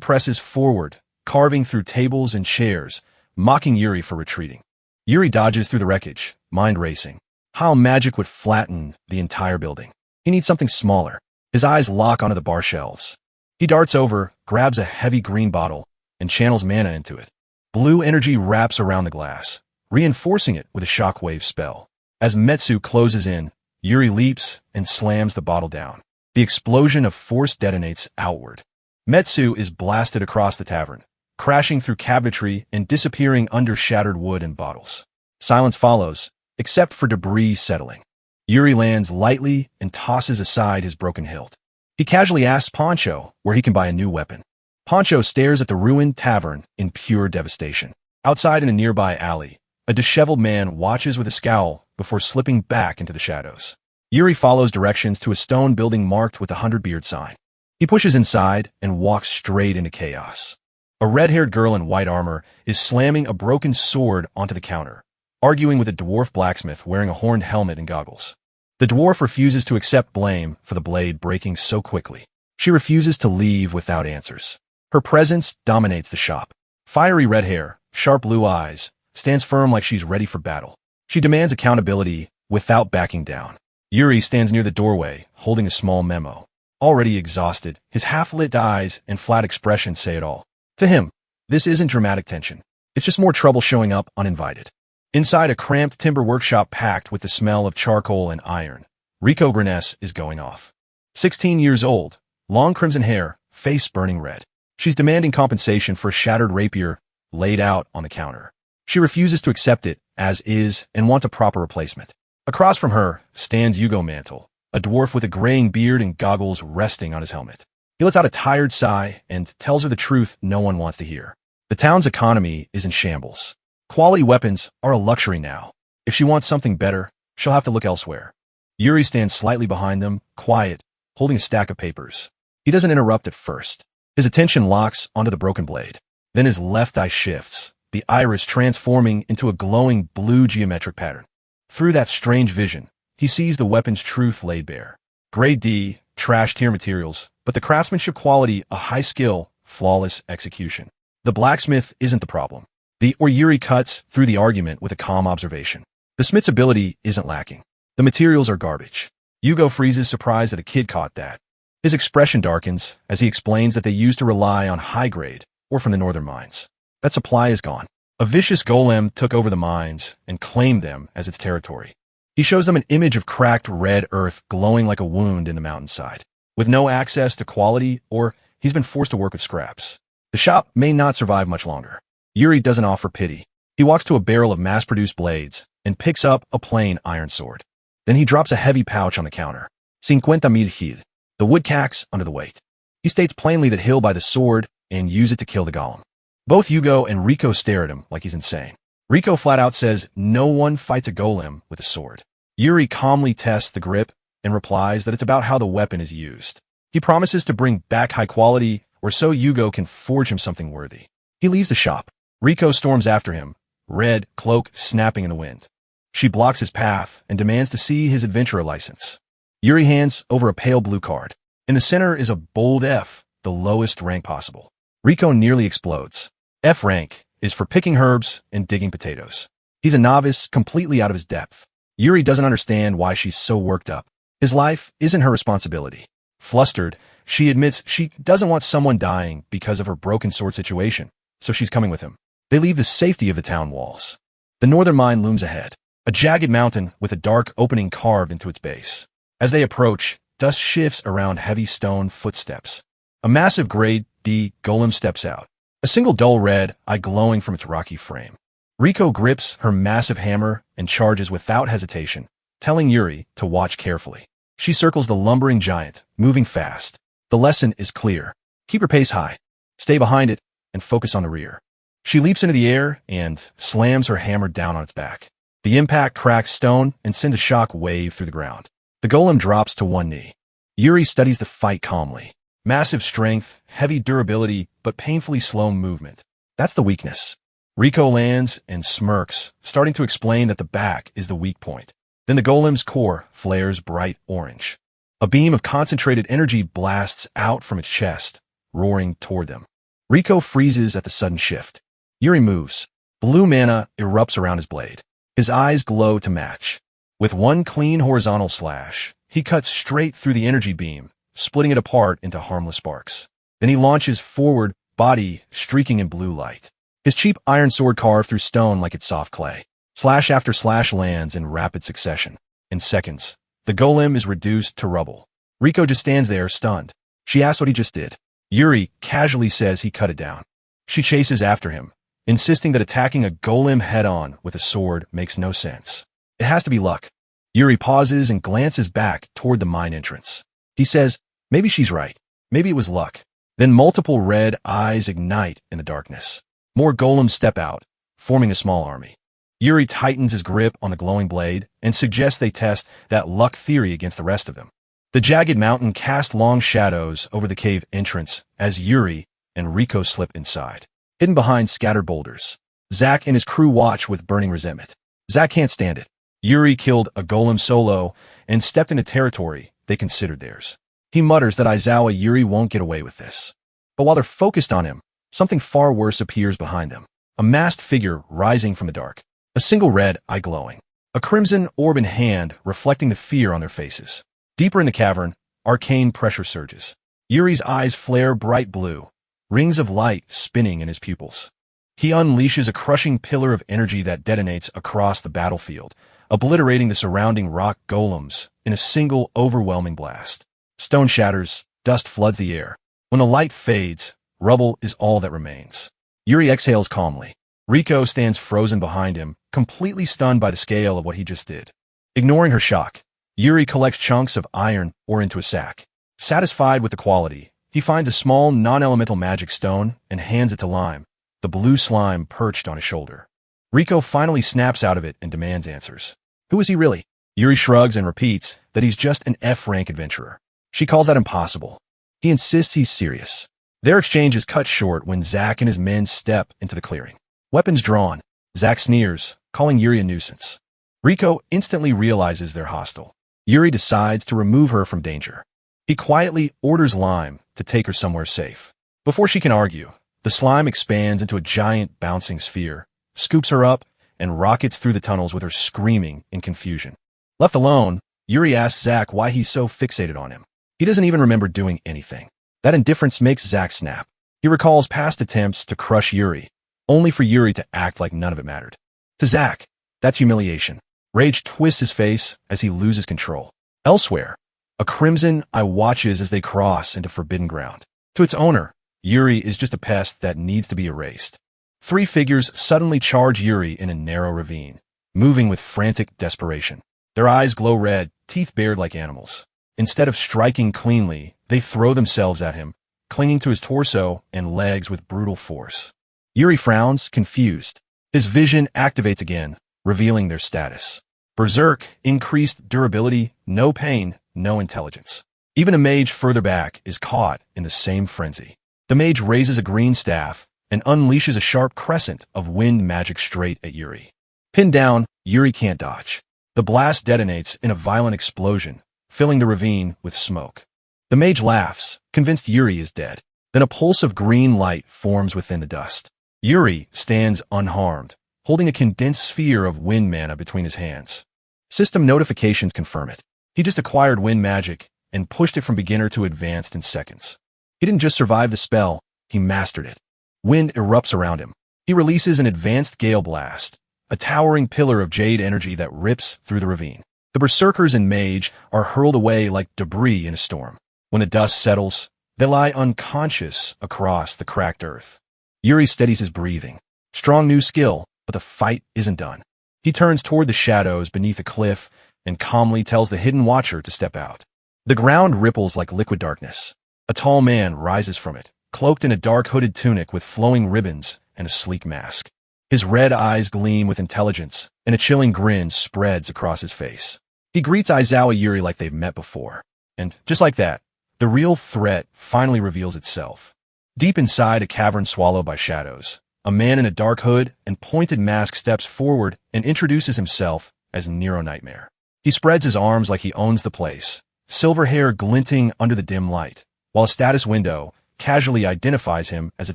presses forward, carving through tables and chairs, mocking Yuri for retreating. Yuri dodges through the wreckage, mind racing. How magic would flatten the entire building. He needs something smaller. His eyes lock onto the bar shelves. He darts over, grabs a heavy green bottle, and channels mana into it. Blue energy wraps around the glass, reinforcing it with a shockwave spell. As Metsu closes in, Yuri leaps and slams the bottle down. The explosion of force detonates outward. Metsu is blasted across the tavern, crashing through cabinetry and disappearing under shattered wood and bottles. Silence follows, except for debris settling. Yuri lands lightly and tosses aside his broken hilt. He casually asks Poncho where he can buy a new weapon. Poncho stares at the ruined tavern in pure devastation. Outside in a nearby alley, a disheveled man watches with a scowl before slipping back into the shadows. Yuri follows directions to a stone building marked with a 100-beard sign. He pushes inside and walks straight into chaos. A red-haired girl in white armor is slamming a broken sword onto the counter, arguing with a dwarf blacksmith wearing a horned helmet and goggles. The dwarf refuses to accept blame for the blade breaking so quickly. She refuses to leave without answers. Her presence dominates the shop. Fiery red hair, sharp blue eyes, stands firm like she's ready for battle. She demands accountability without backing down. Yuri stands near the doorway, holding a small memo. Already exhausted, his half-lit eyes and flat expression say it all. To him, this isn't dramatic tension. It's just more trouble showing up uninvited. Inside a cramped timber workshop packed with the smell of charcoal and iron, Rico Graness is going off. 16 years old, long crimson hair, face burning red. She's demanding compensation for a shattered rapier laid out on the counter. She refuses to accept it as is and wants a proper replacement. Across from her stands Yugo Mantle, a dwarf with a graying beard and goggles resting on his helmet. He lets out a tired sigh and tells her the truth no one wants to hear. The town's economy is in shambles. Quality weapons are a luxury now. If she wants something better, she'll have to look elsewhere. Yuri stands slightly behind them, quiet, holding a stack of papers. He doesn't interrupt at first. His attention locks onto the broken blade. Then his left eye shifts, the iris transforming into a glowing blue geometric pattern. Through that strange vision, he sees the weapon's truth laid bare. Grade D, trash tier materials, but the craftsmanship quality a high skill, flawless execution. The blacksmith isn't the problem. Yuri cuts through the argument with a calm observation. The smith's ability isn't lacking. The materials are garbage. Yugo freezes, surprised that a kid caught that. His expression darkens as he explains that they used to rely on high grade or from the northern mines. That supply is gone. A vicious golem took over the mines and claimed them as its territory. He shows them an image of cracked red earth glowing like a wound in the mountainside. With no access to quality, or he's been forced to work with scraps. The shop may not survive much longer. Yuri doesn't offer pity. He walks to a barrel of mass-produced blades and picks up a plain iron sword. Then he drops a heavy pouch on the counter. 50,000 hil. The wood cacks under the weight. He states plainly that he'll buy the sword and use it to kill the golem. Both Yugo and Rico stare at him like he's insane. Rico flat out says no one fights a golem with a sword. Yuri calmly tests the grip and replies that it's about how the weapon is used. He promises to bring back high quality, or so Yugo can forge him something worthy. He leaves the shop. Rico storms after him, red cloak snapping in the wind. She blocks his path and demands to see his adventurer license. Yuri hands over a pale blue card. In the center is a bold F, the lowest rank possible. Rico nearly explodes. F rank is for picking herbs and digging potatoes. He's a novice, completely out of his depth. Yuri doesn't understand why she's so worked up. His life isn't her responsibility. Flustered, she admits she doesn't want someone dying because of her broken sword situation, so she's coming with him. They leave the safety of the town walls. The northern mine looms ahead, a jagged mountain with a dark opening carved into its base. As they approach, dust shifts around heavy stone footsteps. A massive grade D golem steps out, a single dull red eye glowing from its rocky frame. Rico grips her massive hammer and charges without hesitation, telling Yuri to watch carefully. She circles the lumbering giant, moving fast. The lesson is clear. Keep your pace high. Stay behind it and focus on the rear. She leaps into the air and slams her hammer down on its back. The impact cracks stone and sends a shock wave through the ground. The golem drops to one knee. Yuri studies the fight calmly. Massive strength, heavy durability, but painfully slow movement. That's the weakness. Rico lands and smirks, starting to explain that the back is the weak point. Then the golem's core flares bright orange. A beam of concentrated energy blasts out from its chest, roaring toward them. Rico freezes at the sudden shift. Yuri moves. Blue mana erupts around his blade. His eyes glow to match. With one clean horizontal slash, he cuts straight through the energy beam, splitting it apart into harmless sparks. Then he launches forward, body streaking in blue light. His cheap iron sword carved through stone like it's soft clay. Slash after slash lands in rapid succession. In seconds, the golem is reduced to rubble. Rico just stands there, stunned. She asks what he just did. Yuri casually says he cut it down. She chases after him, insisting that attacking a golem head-on with a sword makes no sense. It has to be luck. Yuri pauses and glances back toward the mine entrance. He says, maybe she's right. Maybe it was luck. Then multiple red eyes ignite in the darkness. More golems step out, forming a small army. Yuri tightens his grip on the glowing blade and suggests they test that luck theory against the rest of them. The jagged mountain casts long shadows over the cave entrance as Yuri and Rico slip inside, hidden behind scattered boulders. Zack and his crew watch with burning resentment. Zack can't stand it. Yuri killed a golem solo and stepped into territory they considered theirs. He mutters that Aizawa Yuri won't get away with this. But while they're focused on him, something far worse appears behind them. A masked figure rising from the dark. A single red eye glowing. A crimson orb in hand reflecting the fear on their faces. Deeper in the cavern, arcane pressure surges. Yuri's eyes flare bright blue, rings of light spinning in his pupils. He unleashes a crushing pillar of energy that detonates across the battlefield, obliterating the surrounding rock golems in a single overwhelming blast. Stone shatters, dust floods the air. When the light fades, rubble is all that remains. Yuri exhales calmly. Rico stands frozen behind him, completely stunned by the scale of what he just did. Ignoring her shock, Yuri collects chunks of iron ore into a sack. Satisfied with the quality, he finds a small non-elemental magic stone and hands it to Lime, the blue slime perched on his shoulder. Rico finally snaps out of it and demands answers. Who is he really? Yuri shrugs and repeats that he's just an F-rank adventurer. She calls that impossible. He insists he's serious. Their exchange is cut short when Zack and his men step into the clearing. Weapons drawn. Zack sneers, calling Yuri a nuisance. Rico instantly realizes they're hostile. Yuri decides to remove her from danger. He quietly orders Lime to take her somewhere safe. Before she can argue, the slime expands into a giant bouncing sphere, scoops her up, and rockets through the tunnels with her screaming in confusion. Left alone, Yuri asks Zack why he's so fixated on him. He doesn't even remember doing anything. That indifference makes Zack snap. He recalls past attempts to crush Yuri, only for Yuri to act like none of it mattered. To Zack, that's humiliation. Rage twists his face as he loses control. Elsewhere, a crimson eye watches as they cross into forbidden ground. To its owner, Yuri is just a pest that needs to be erased. Three figures suddenly charge Yuri in a narrow ravine, moving with frantic desperation. Their eyes glow red, teeth bared like animals. Instead of striking cleanly, they throw themselves at him, clinging to his torso and legs with brutal force. Yuri frowns, confused. His vision activates again, revealing their status. Berserk, increased durability, no pain, no intelligence. Even a mage further back is caught in the same frenzy. The mage raises a green staff and unleashes a sharp crescent of wind magic straight at Yuri. Pinned down, Yuri can't dodge. The blast detonates in a violent explosion, filling the ravine with smoke. The mage laughs, convinced Yuri is dead. Then a pulse of green light forms within the dust. Yuri stands unharmed, holding a condensed sphere of wind mana between his hands. System notifications confirm it. He just acquired wind magic and pushed it from beginner to advanced in seconds. He didn't just survive the spell, he mastered it. Wind erupts around him. He releases an advanced gale blast, a towering pillar of jade energy that rips through the ravine. The berserkers and mage are hurled away like debris in a storm. When the dust settles, they lie unconscious across the cracked earth. Yuri steadies his breathing. Strong new skill, but the fight isn't done. He turns toward the shadows beneath a cliff and calmly tells the hidden watcher to step out. The ground ripples like liquid darkness. A tall man rises from it, cloaked in a dark hooded tunic with flowing ribbons and a sleek mask. His red eyes gleam with intelligence, and a chilling grin spreads across his face. He greets Aizawa Yuri like they've met before. And just like that, the real threat finally reveals itself. Deep inside a cavern swallowed by shadows, a man in a dark hood and pointed mask steps forward and introduces himself as Nero Nightmare. He spreads his arms like he owns the place, silver hair glinting under the dim light, while a status window casually identifies him as a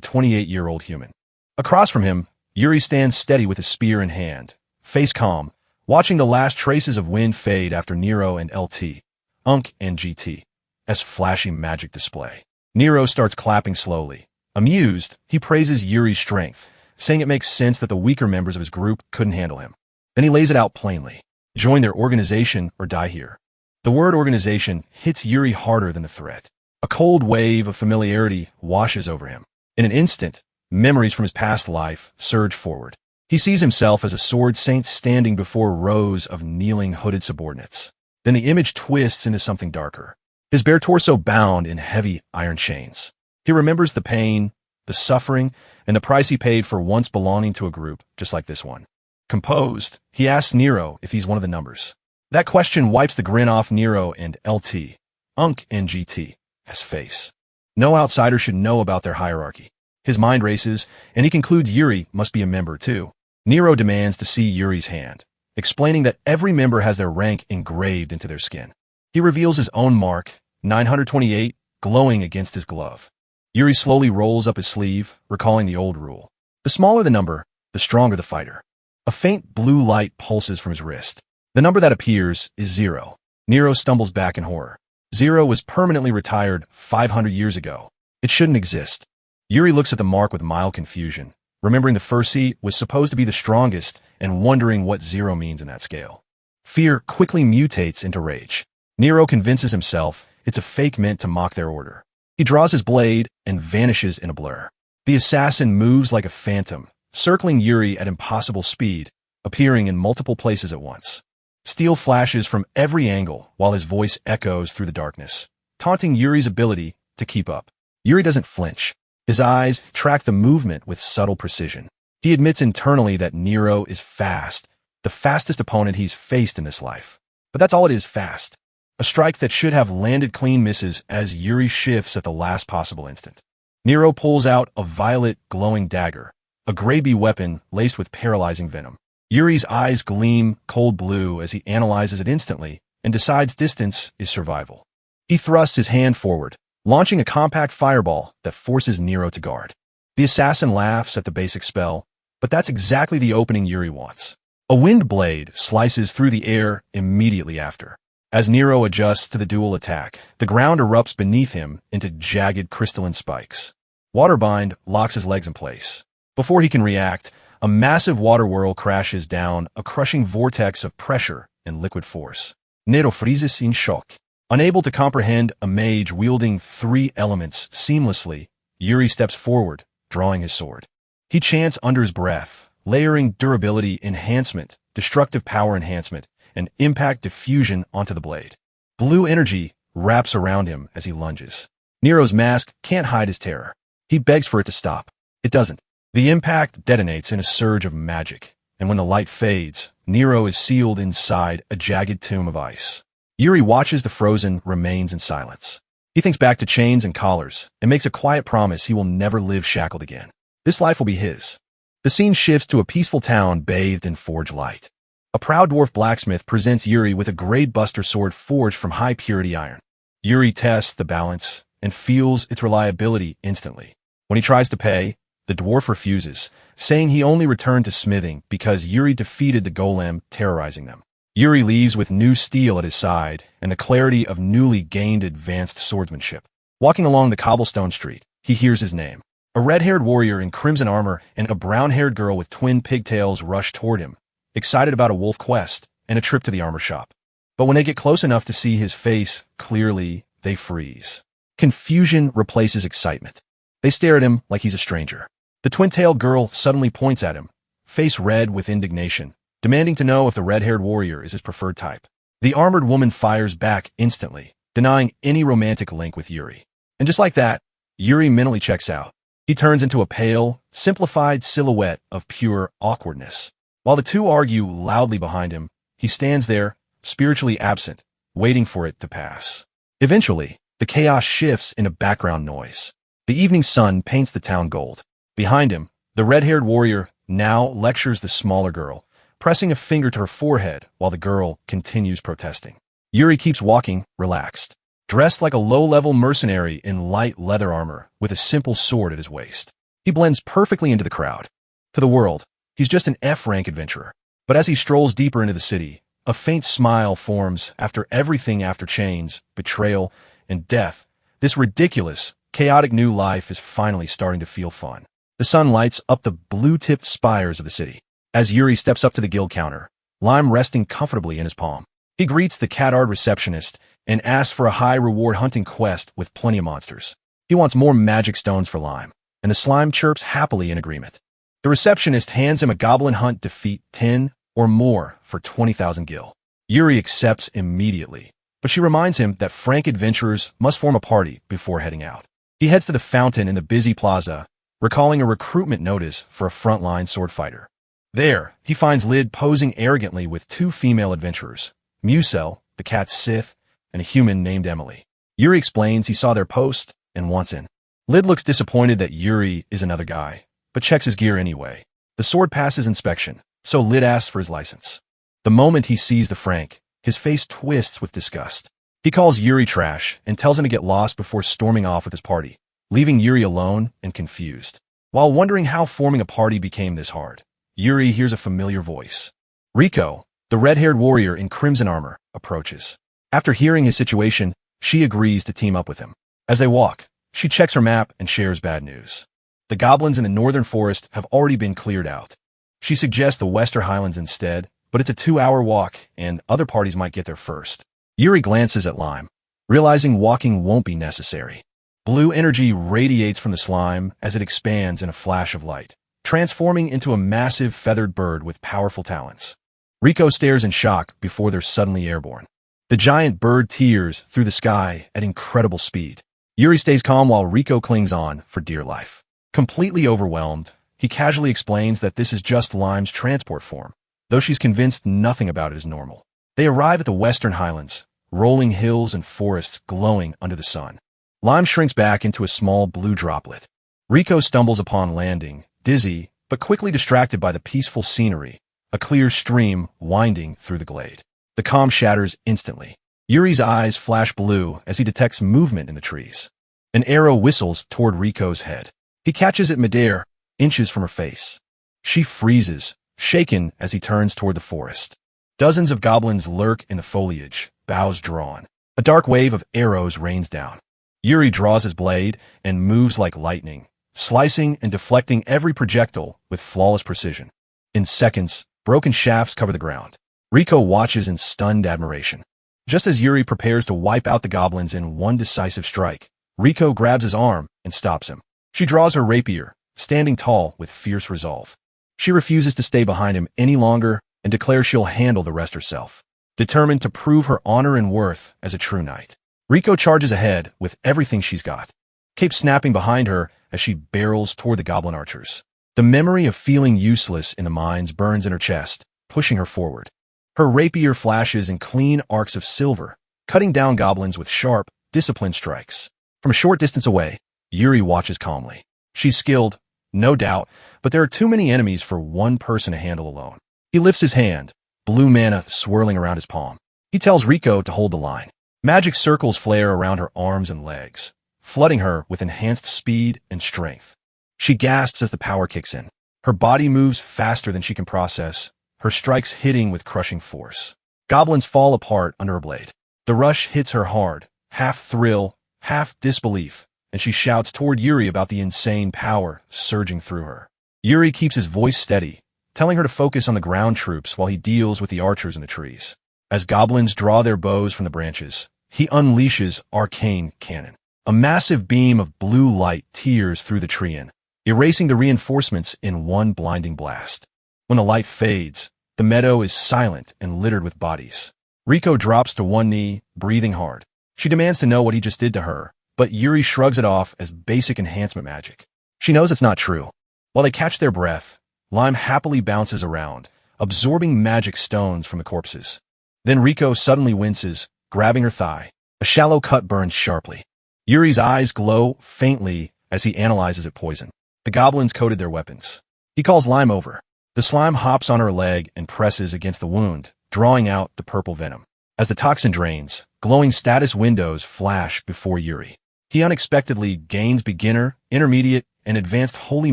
28-year-old human. Across from him, Yuri stands steady with his spear in hand, face calm, watching the last traces of wind fade after Nero and LT, Unk and GT's flashy magic display. Nero starts clapping slowly. Amused, he praises Yuri's strength, saying it makes sense that the weaker members of his group couldn't handle him. Then he lays it out plainly. Join their organization or die here. The word organization hits Yuri harder than the threat. A cold wave of familiarity washes over him. In an instant, memories from his past life surge forward. He sees himself as a sword saint standing before rows of kneeling hooded subordinates. Then the image twists into something darker. His bare torso bound in heavy iron chains. He remembers the pain, the suffering, and the price he paid for once belonging to a group just like this one. Composed, he asks Nero if he's one of the numbers. That question wipes the grin off Nero and LT, Unk and GT's face. No outsider should know about their hierarchy. His mind races, and he concludes Yuri must be a member too. Nero demands to see Yuri's hand, explaining that every member has their rank engraved into their skin. He reveals his own mark, 928, glowing against his glove. Yuri slowly rolls up his sleeve, recalling the old rule. The smaller the number, the stronger the fighter. A faint blue light pulses from his wrist. The number that appears is 0. Nero stumbles back in horror. 0 was permanently retired 500 years ago. It shouldn't exist. Yuri looks at the mark with mild confusion, remembering the Fursi was supposed to be the strongest and wondering what 0 means in that scale. Fear quickly mutates into rage. Nero convinces himself it's a fake meant to mock their order. He draws his blade and vanishes in a blur. The assassin moves like a phantom, circling Yuri at impossible speed, appearing in multiple places at once. Steel flashes from every angle while his voice echoes through the darkness, taunting Yuri's ability to keep up. Yuri doesn't flinch. His eyes track the movement with subtle precision. He admits internally that Nero is fast, the fastest opponent he's faced in this life. But that's all it is, fast. A strike that should have landed clean misses as Yuri shifts at the last possible instant. Nero pulls out a violet glowing dagger, a gray-bee weapon laced with paralyzing venom. Yuri's eyes gleam cold blue as he analyzes it instantly and decides distance is survival. He thrusts his hand forward, launching a compact fireball that forces Nero to guard. The assassin laughs at the basic spell, but that's exactly the opening Yuri wants. A wind blade slices through the air immediately after. As Nero adjusts to the dual attack, the ground erupts beneath him into jagged crystalline spikes. Waterbind locks his legs in place. Before he can react, a massive water whirl crashes down, a crushing vortex of pressure and liquid force. Nero freezes in shock. Unable to comprehend a mage wielding 3 elements seamlessly, Yuri steps forward, drawing his sword. He chants under his breath, layering durability enhancement, destructive power enhancement, and impact diffusion onto the blade. Blue energy wraps around him as he lunges. Nero's mask can't hide his terror. He begs for it to stop. It doesn't. The impact detonates in a surge of magic, and when the light fades, Nero is sealed inside a jagged tomb of ice. Yuri watches the frozen remains in silence. He thinks back to chains and collars, and makes a quiet promise he will never live shackled again. This life will be his. The scene shifts to a peaceful town bathed in forge light. A proud dwarf blacksmith presents Yuri with a grade buster sword forged from high-purity iron. Yuri tests the balance and feels its reliability instantly. When he tries to pay, the dwarf refuses, saying he only returned to smithing because Yuri defeated the golem terrorizing them. Yuri leaves with new steel at his side and the clarity of newly gained advanced swordsmanship. Walking along the cobblestone street, he hears his name. A red-haired warrior in crimson armor and a brown-haired girl with twin pigtails rush toward him, excited about a wolf quest and a trip to the armor shop. But when they get close enough to see his face clearly, they freeze. Confusion replaces excitement. They stare at him like he's a stranger. The twin-tailed girl suddenly points at him, face red with indignation, demanding to know if the red-haired warrior is his preferred type. The armored woman fires back instantly, denying any romantic link with Yuri. And just like that, Yuri mentally checks out. He turns into a pale, simplified silhouette of pure awkwardness. While the two argue loudly behind him, he stands there, spiritually absent, waiting for it to pass. Eventually, the chaos shifts into background noise. The evening sun paints the town gold. Behind him, the red-haired warrior now lectures the smaller girl, pressing a finger to her forehead while the girl continues protesting. Yuri keeps walking, relaxed, dressed like a low-level mercenary in light leather armor with a simple sword at his waist. He blends perfectly into the crowd. To the world, he's just an F-rank adventurer. But as he strolls deeper into the city, a faint smile forms after everything after chains, betrayal, and death. This ridiculous, chaotic new life is finally starting to feel fun. The sun lights up the blue-tipped spires of the city. As Yuri steps up to the guild counter, Lime resting comfortably in his palm. He greets the cat-art receptionist and asks for a high-reward hunting quest with plenty of monsters. He wants more magic stones for Lime, and the slime chirps happily in agreement. The receptionist hands him a goblin hunt defeat 10 or more for 20,000 gil. Yuri accepts immediately, but she reminds him that frank adventurers must form a party before heading out. He heads to the fountain in the busy plaza, recalling a recruitment notice for a frontline sword fighter. There, he finds Lid posing arrogantly with two female adventurers, Musel, the cat Sith, and a human named Emily. Yuri explains he saw their post and wants in. Lid looks disappointed that Yuri is another guy, but checks his gear anyway. The sword passes inspection, so Lid asks for his license. The moment he sees the Frank, his face twists with disgust. He calls Yuri trash and tells him to get lost before storming off with his party, leaving Yuri alone and confused. While wondering how forming a party became this hard, Yuri hears a familiar voice. Rico, the red-haired warrior in crimson armor, approaches. After hearing his situation, she agrees to team up with him. As they walk, she checks her map and shares bad news. The goblins in the northern forest have already been cleared out. She suggests the Western Highlands instead, but it's a 2-hour walk, and other parties might get there first. Yuri glances at Lime, realizing walking won't be necessary. Blue energy radiates from the slime as it expands in a flash of light, transforming into a massive feathered bird with powerful talons. Rico stares in shock before they're suddenly airborne. The giant bird tears through the sky at incredible speed. Yuri stays calm while Rico clings on for dear life. Completely overwhelmed, he casually explains that this is just Lime's transport form, though she's convinced nothing about it is normal. They arrive at the Western Highlands, rolling hills and forests glowing under the sun. Lime shrinks back into a small blue droplet. Rico stumbles upon landing, dizzy, but quickly distracted by the peaceful scenery, a clear stream winding through the glade. The calm shatters instantly. Yuri's eyes flash blue as he detects movement in the trees. An arrow whistles toward Rico's head. He catches it midair, inches from her face. She freezes, shaken as he turns toward the forest. Dozens of goblins lurk in the foliage, bows drawn. A dark wave of arrows rains down. Yuri draws his blade and moves like lightning, slicing and deflecting every projectile with flawless precision. In seconds, broken shafts cover the ground. Rico watches in stunned admiration. Just as Yuri prepares to wipe out the goblins in one decisive strike, Rico grabs his arm and stops him. She draws her rapier, standing tall with fierce resolve. She refuses to stay behind him any longer and declares she'll handle the rest herself, determined to prove her honor and worth as a true knight. Rico charges ahead with everything she's got, cape snapping behind her as she barrels toward the goblin archers. The memory of feeling useless in the mines burns in her chest, pushing her forward. Her rapier flashes in clean arcs of silver, cutting down goblins with sharp, disciplined strikes. From a short distance away, Yuri watches calmly. She's skilled, no doubt, but there are too many enemies for one person to handle alone. He lifts his hand, blue mana swirling around his palm. He tells Rico to hold the line. Magic circles flare around her arms and legs, flooding her with enhanced speed and strength. She gasps as the power kicks in. Her body moves faster than she can process, her strikes hitting with crushing force. Goblins fall apart under her blade. The rush hits her hard, half thrill, half disbelief, and she shouts toward Yuri about the insane power surging through her. Yuri keeps his voice steady, telling her to focus on the ground troops while he deals with the archers in the trees. As goblins draw their bows from the branches, he unleashes Arcane Cannon. A massive beam of blue light tears through the tree, erasing the reinforcements in one blinding blast. When the light fades, the meadow is silent and littered with bodies. Rico drops to one knee, breathing hard. She demands to know what he just did to her, but Yuri shrugs it off as basic enhancement magic. She knows it's not true. While they catch their breath, Lime happily bounces around, absorbing magic stones from the corpses. Then Rico suddenly winces, grabbing her thigh. A shallow cut burns sharply. Yuri's eyes glow faintly as he analyzes it poison. The goblins coated their weapons. He calls Lime over. The slime hops on her leg and presses against the wound, drawing out the purple venom. As the toxin drains, glowing status windows flash before Yuri. He unexpectedly gains beginner, intermediate, and advanced holy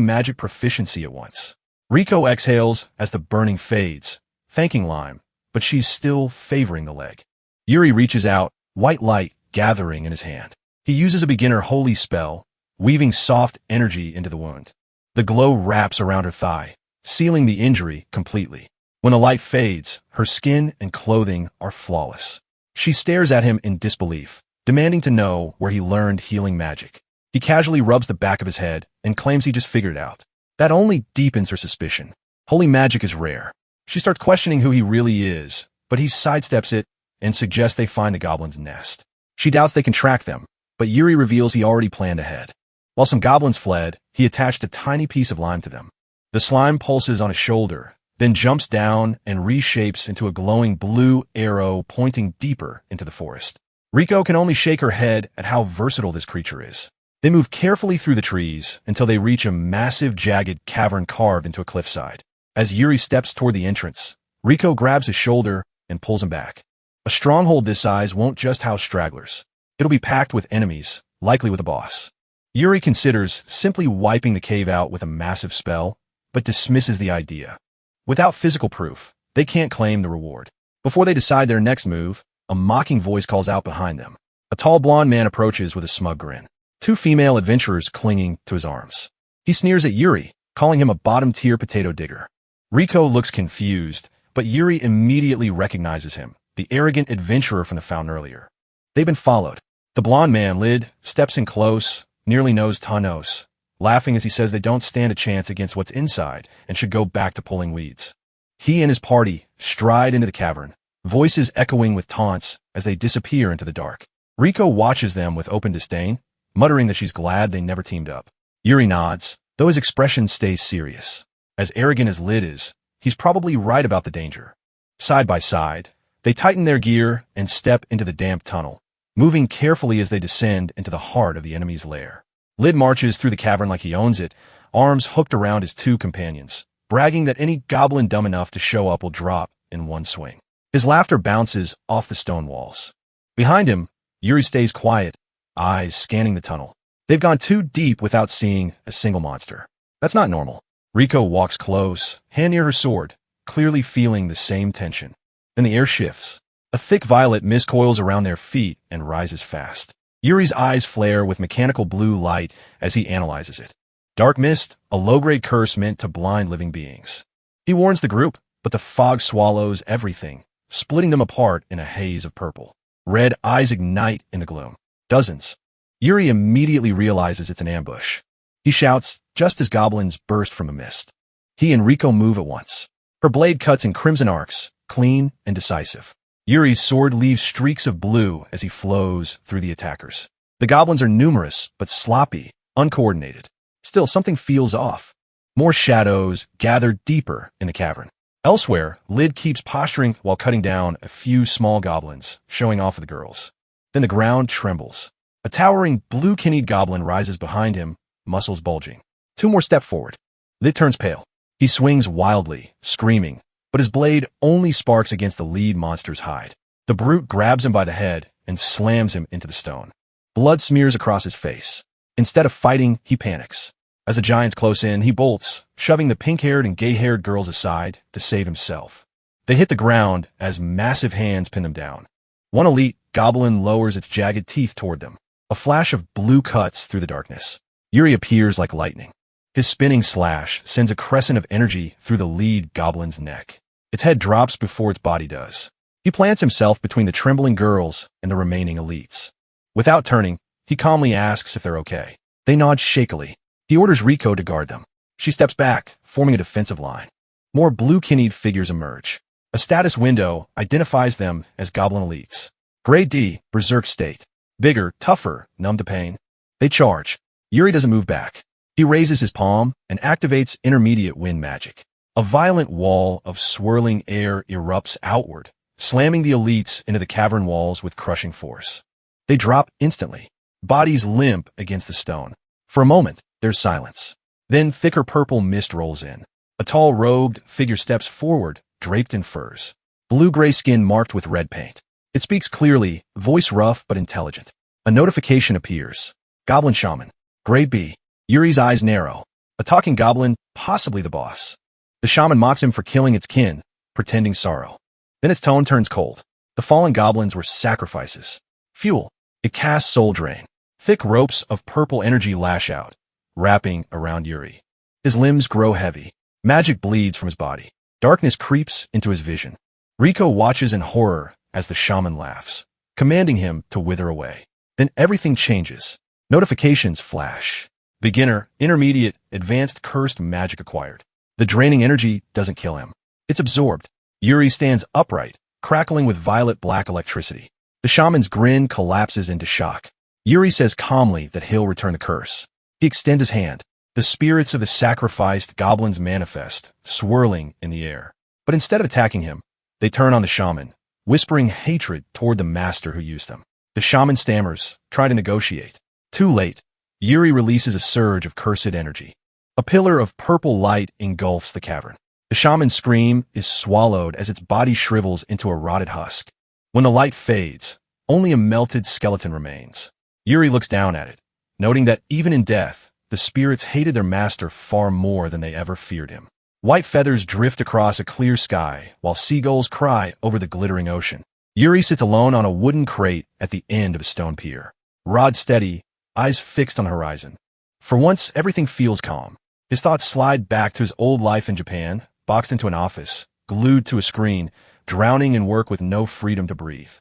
magic proficiency at once. Riko exhales as the burning fades, thanking Lime, but she's still favoring the leg. Yuri reaches out, white light gathering in his hand. He uses a beginner holy spell, weaving soft energy into the wound. The glow wraps around her thigh, sealing the injury completely. When the light fades, her skin and clothing are flawless. She stares at him in disbelief, demanding to know where he learned healing magic. He casually rubs the back of his head and claims he just figured it out. That only deepens her suspicion. Holy magic is rare. She starts questioning who he really is, but he sidesteps it and suggests they find the goblin's nest. She doubts they can track them, but Yuri reveals he already planned ahead. While some goblins fled, he attached a tiny piece of lime to them. The slime pulses on his shoulder, then jumps down and reshapes into a glowing blue arrow pointing deeper into the forest. Riko can only shake her head at how versatile this creature is. They move carefully through the trees until they reach a massive, jagged cavern carved into a cliffside. As Yuri steps toward the entrance, Riko grabs his shoulder and pulls him back. A stronghold this size won't just house stragglers. It'll be packed with enemies, likely with a boss. Yuri considers simply wiping the cave out with a massive spell, but dismisses the idea. Without physical proof, they can't claim the reward. Before they decide their next move, a mocking voice calls out behind them. A tall blonde man approaches with a smug grin. Two female adventurers clinging to his arms. He sneers at Yuri, calling him a bottom-tier potato digger. Riko looks confused, but Yuri immediately recognizes him, the arrogant adventurer from the fountain earlier. They've been followed. The blonde man, Lid, steps in close, nearly knows Tanos, laughing as he says they don't stand a chance against what's inside and should go back to pulling weeds. He and his party stride into the cavern, voices echoing with taunts as they disappear into the dark. Riko watches them with open disdain, muttering that she's glad they never teamed up. Yuri nods, though his expression stays serious. As arrogant as Lid is, he's probably right about the danger. Side by side, they tighten their gear and step into the damp tunnel, moving carefully as they descend into the heart of the enemy's lair. Lid marches through the cavern like he owns it, arms hooked around his two companions, bragging that any goblin dumb enough to show up will drop in one swing. His laughter bounces off the stone walls. Behind him, Yuri stays quiet, eyes scanning the tunnel. They've gone too deep without seeing a single monster. That's not normal. Riko walks close, hand near her sword, clearly feeling the same tension. Then the air shifts. A thick violet mist coils around their feet and rises fast. Yuri's eyes flare with mechanical blue light as he analyzes it. Dark mist, a low-grade curse meant to blind living beings. He warns the group, but the fog swallows everything, splitting them apart in a haze of purple. Red eyes ignite in the gloom. Dozens. Yuri immediately realizes it's an ambush. He shouts just as goblins burst from a mist. He and Riko move at once. Her blade cuts in crimson arcs, clean and decisive. Yuri's sword leaves streaks of blue as he flows through the attackers. The goblins are numerous, but sloppy, uncoordinated. Still, something feels off. More shadows gather deeper in the cavern. Elsewhere, Lid keeps posturing while cutting down a few small goblins, showing off for the girls. Then the ground trembles. A towering blue-kinnied goblin rises behind him, muscles bulging. Two more step forward. Lid turns pale. He swings wildly, screaming, but his blade only sparks against the lead monster's hide. The brute grabs him by the head and slams him into the stone. Blood smears across his face. Instead of fighting, he panics. As the giants close in, he bolts, shoving the pink-haired and gay-haired girls aside to save himself. They hit the ground as massive hands pin them down. One elite goblin lowers its jagged teeth toward them. A flash of blue cuts through the darkness. Yuri appears like lightning. His spinning slash sends a crescent of energy through the lead goblin's neck. Its head drops before its body does. He plants himself between the trembling girls and the remaining elites. Without turning, he calmly asks if they're okay. They nod shakily. He orders Riko to guard them. She steps back, forming a defensive line. More blue-kinnied figures emerge. A status window identifies them as goblin elites. Grade D, berserk state. Bigger, tougher, numb to pain. They charge. Yuri doesn't move back. He raises his palm and activates intermediate wind magic. A violent wall of swirling air erupts outward, slamming the elites into the cavern walls with crushing force. They drop instantly, bodies limp against the stone. For a moment, there's silence. Then thicker purple mist rolls in. A tall robed figure steps forward, draped in furs. Blue-gray skin marked with red paint. It speaks clearly, voice rough but intelligent. A notification appears. Goblin Shaman. Grade B. Yuri's eyes narrow. A talking goblin, possibly the boss. The shaman mocks him for killing its kin, pretending sorrow. Then its tone turns cold. The fallen goblins were sacrifices. Fuel. It casts soul drain. Thick ropes of purple energy lash out, wrapping around Yuri. His limbs grow heavy. Magic bleeds from his body. Darkness creeps into his vision. Rico watches in horror as the shaman laughs, commanding him to wither away. Then everything changes. Notifications flash. Beginner, intermediate, advanced cursed magic acquired. The draining energy doesn't kill him. It's absorbed. Yuri stands upright, crackling with violet-black electricity. The shaman's grin collapses into shock. Yuri says calmly that he'll return the curse. He extends his hand. The spirits of the sacrificed goblins manifest, swirling in the air. But instead of attacking him, they turn on the shaman, whispering hatred toward the master who used them. The shaman stammers, trying to negotiate. Too late. Yuri releases a surge of cursed energy. A pillar of purple light engulfs the cavern. The shaman's scream is swallowed as its body shrivels into a rotted husk. When the light fades, only a melted skeleton remains. Yuri looks down at it, noting that even in death, the spirits hated their master far more than they ever feared him. White feathers drift across a clear sky, while seagulls cry over the glittering ocean. Yuri sits alone on a wooden crate at the end of a stone pier. Rod steady, eyes fixed on the horizon. For once, everything feels calm. His thoughts slide back to his old life in Japan, boxed into an office, glued to a screen, drowning in work with no freedom to breathe.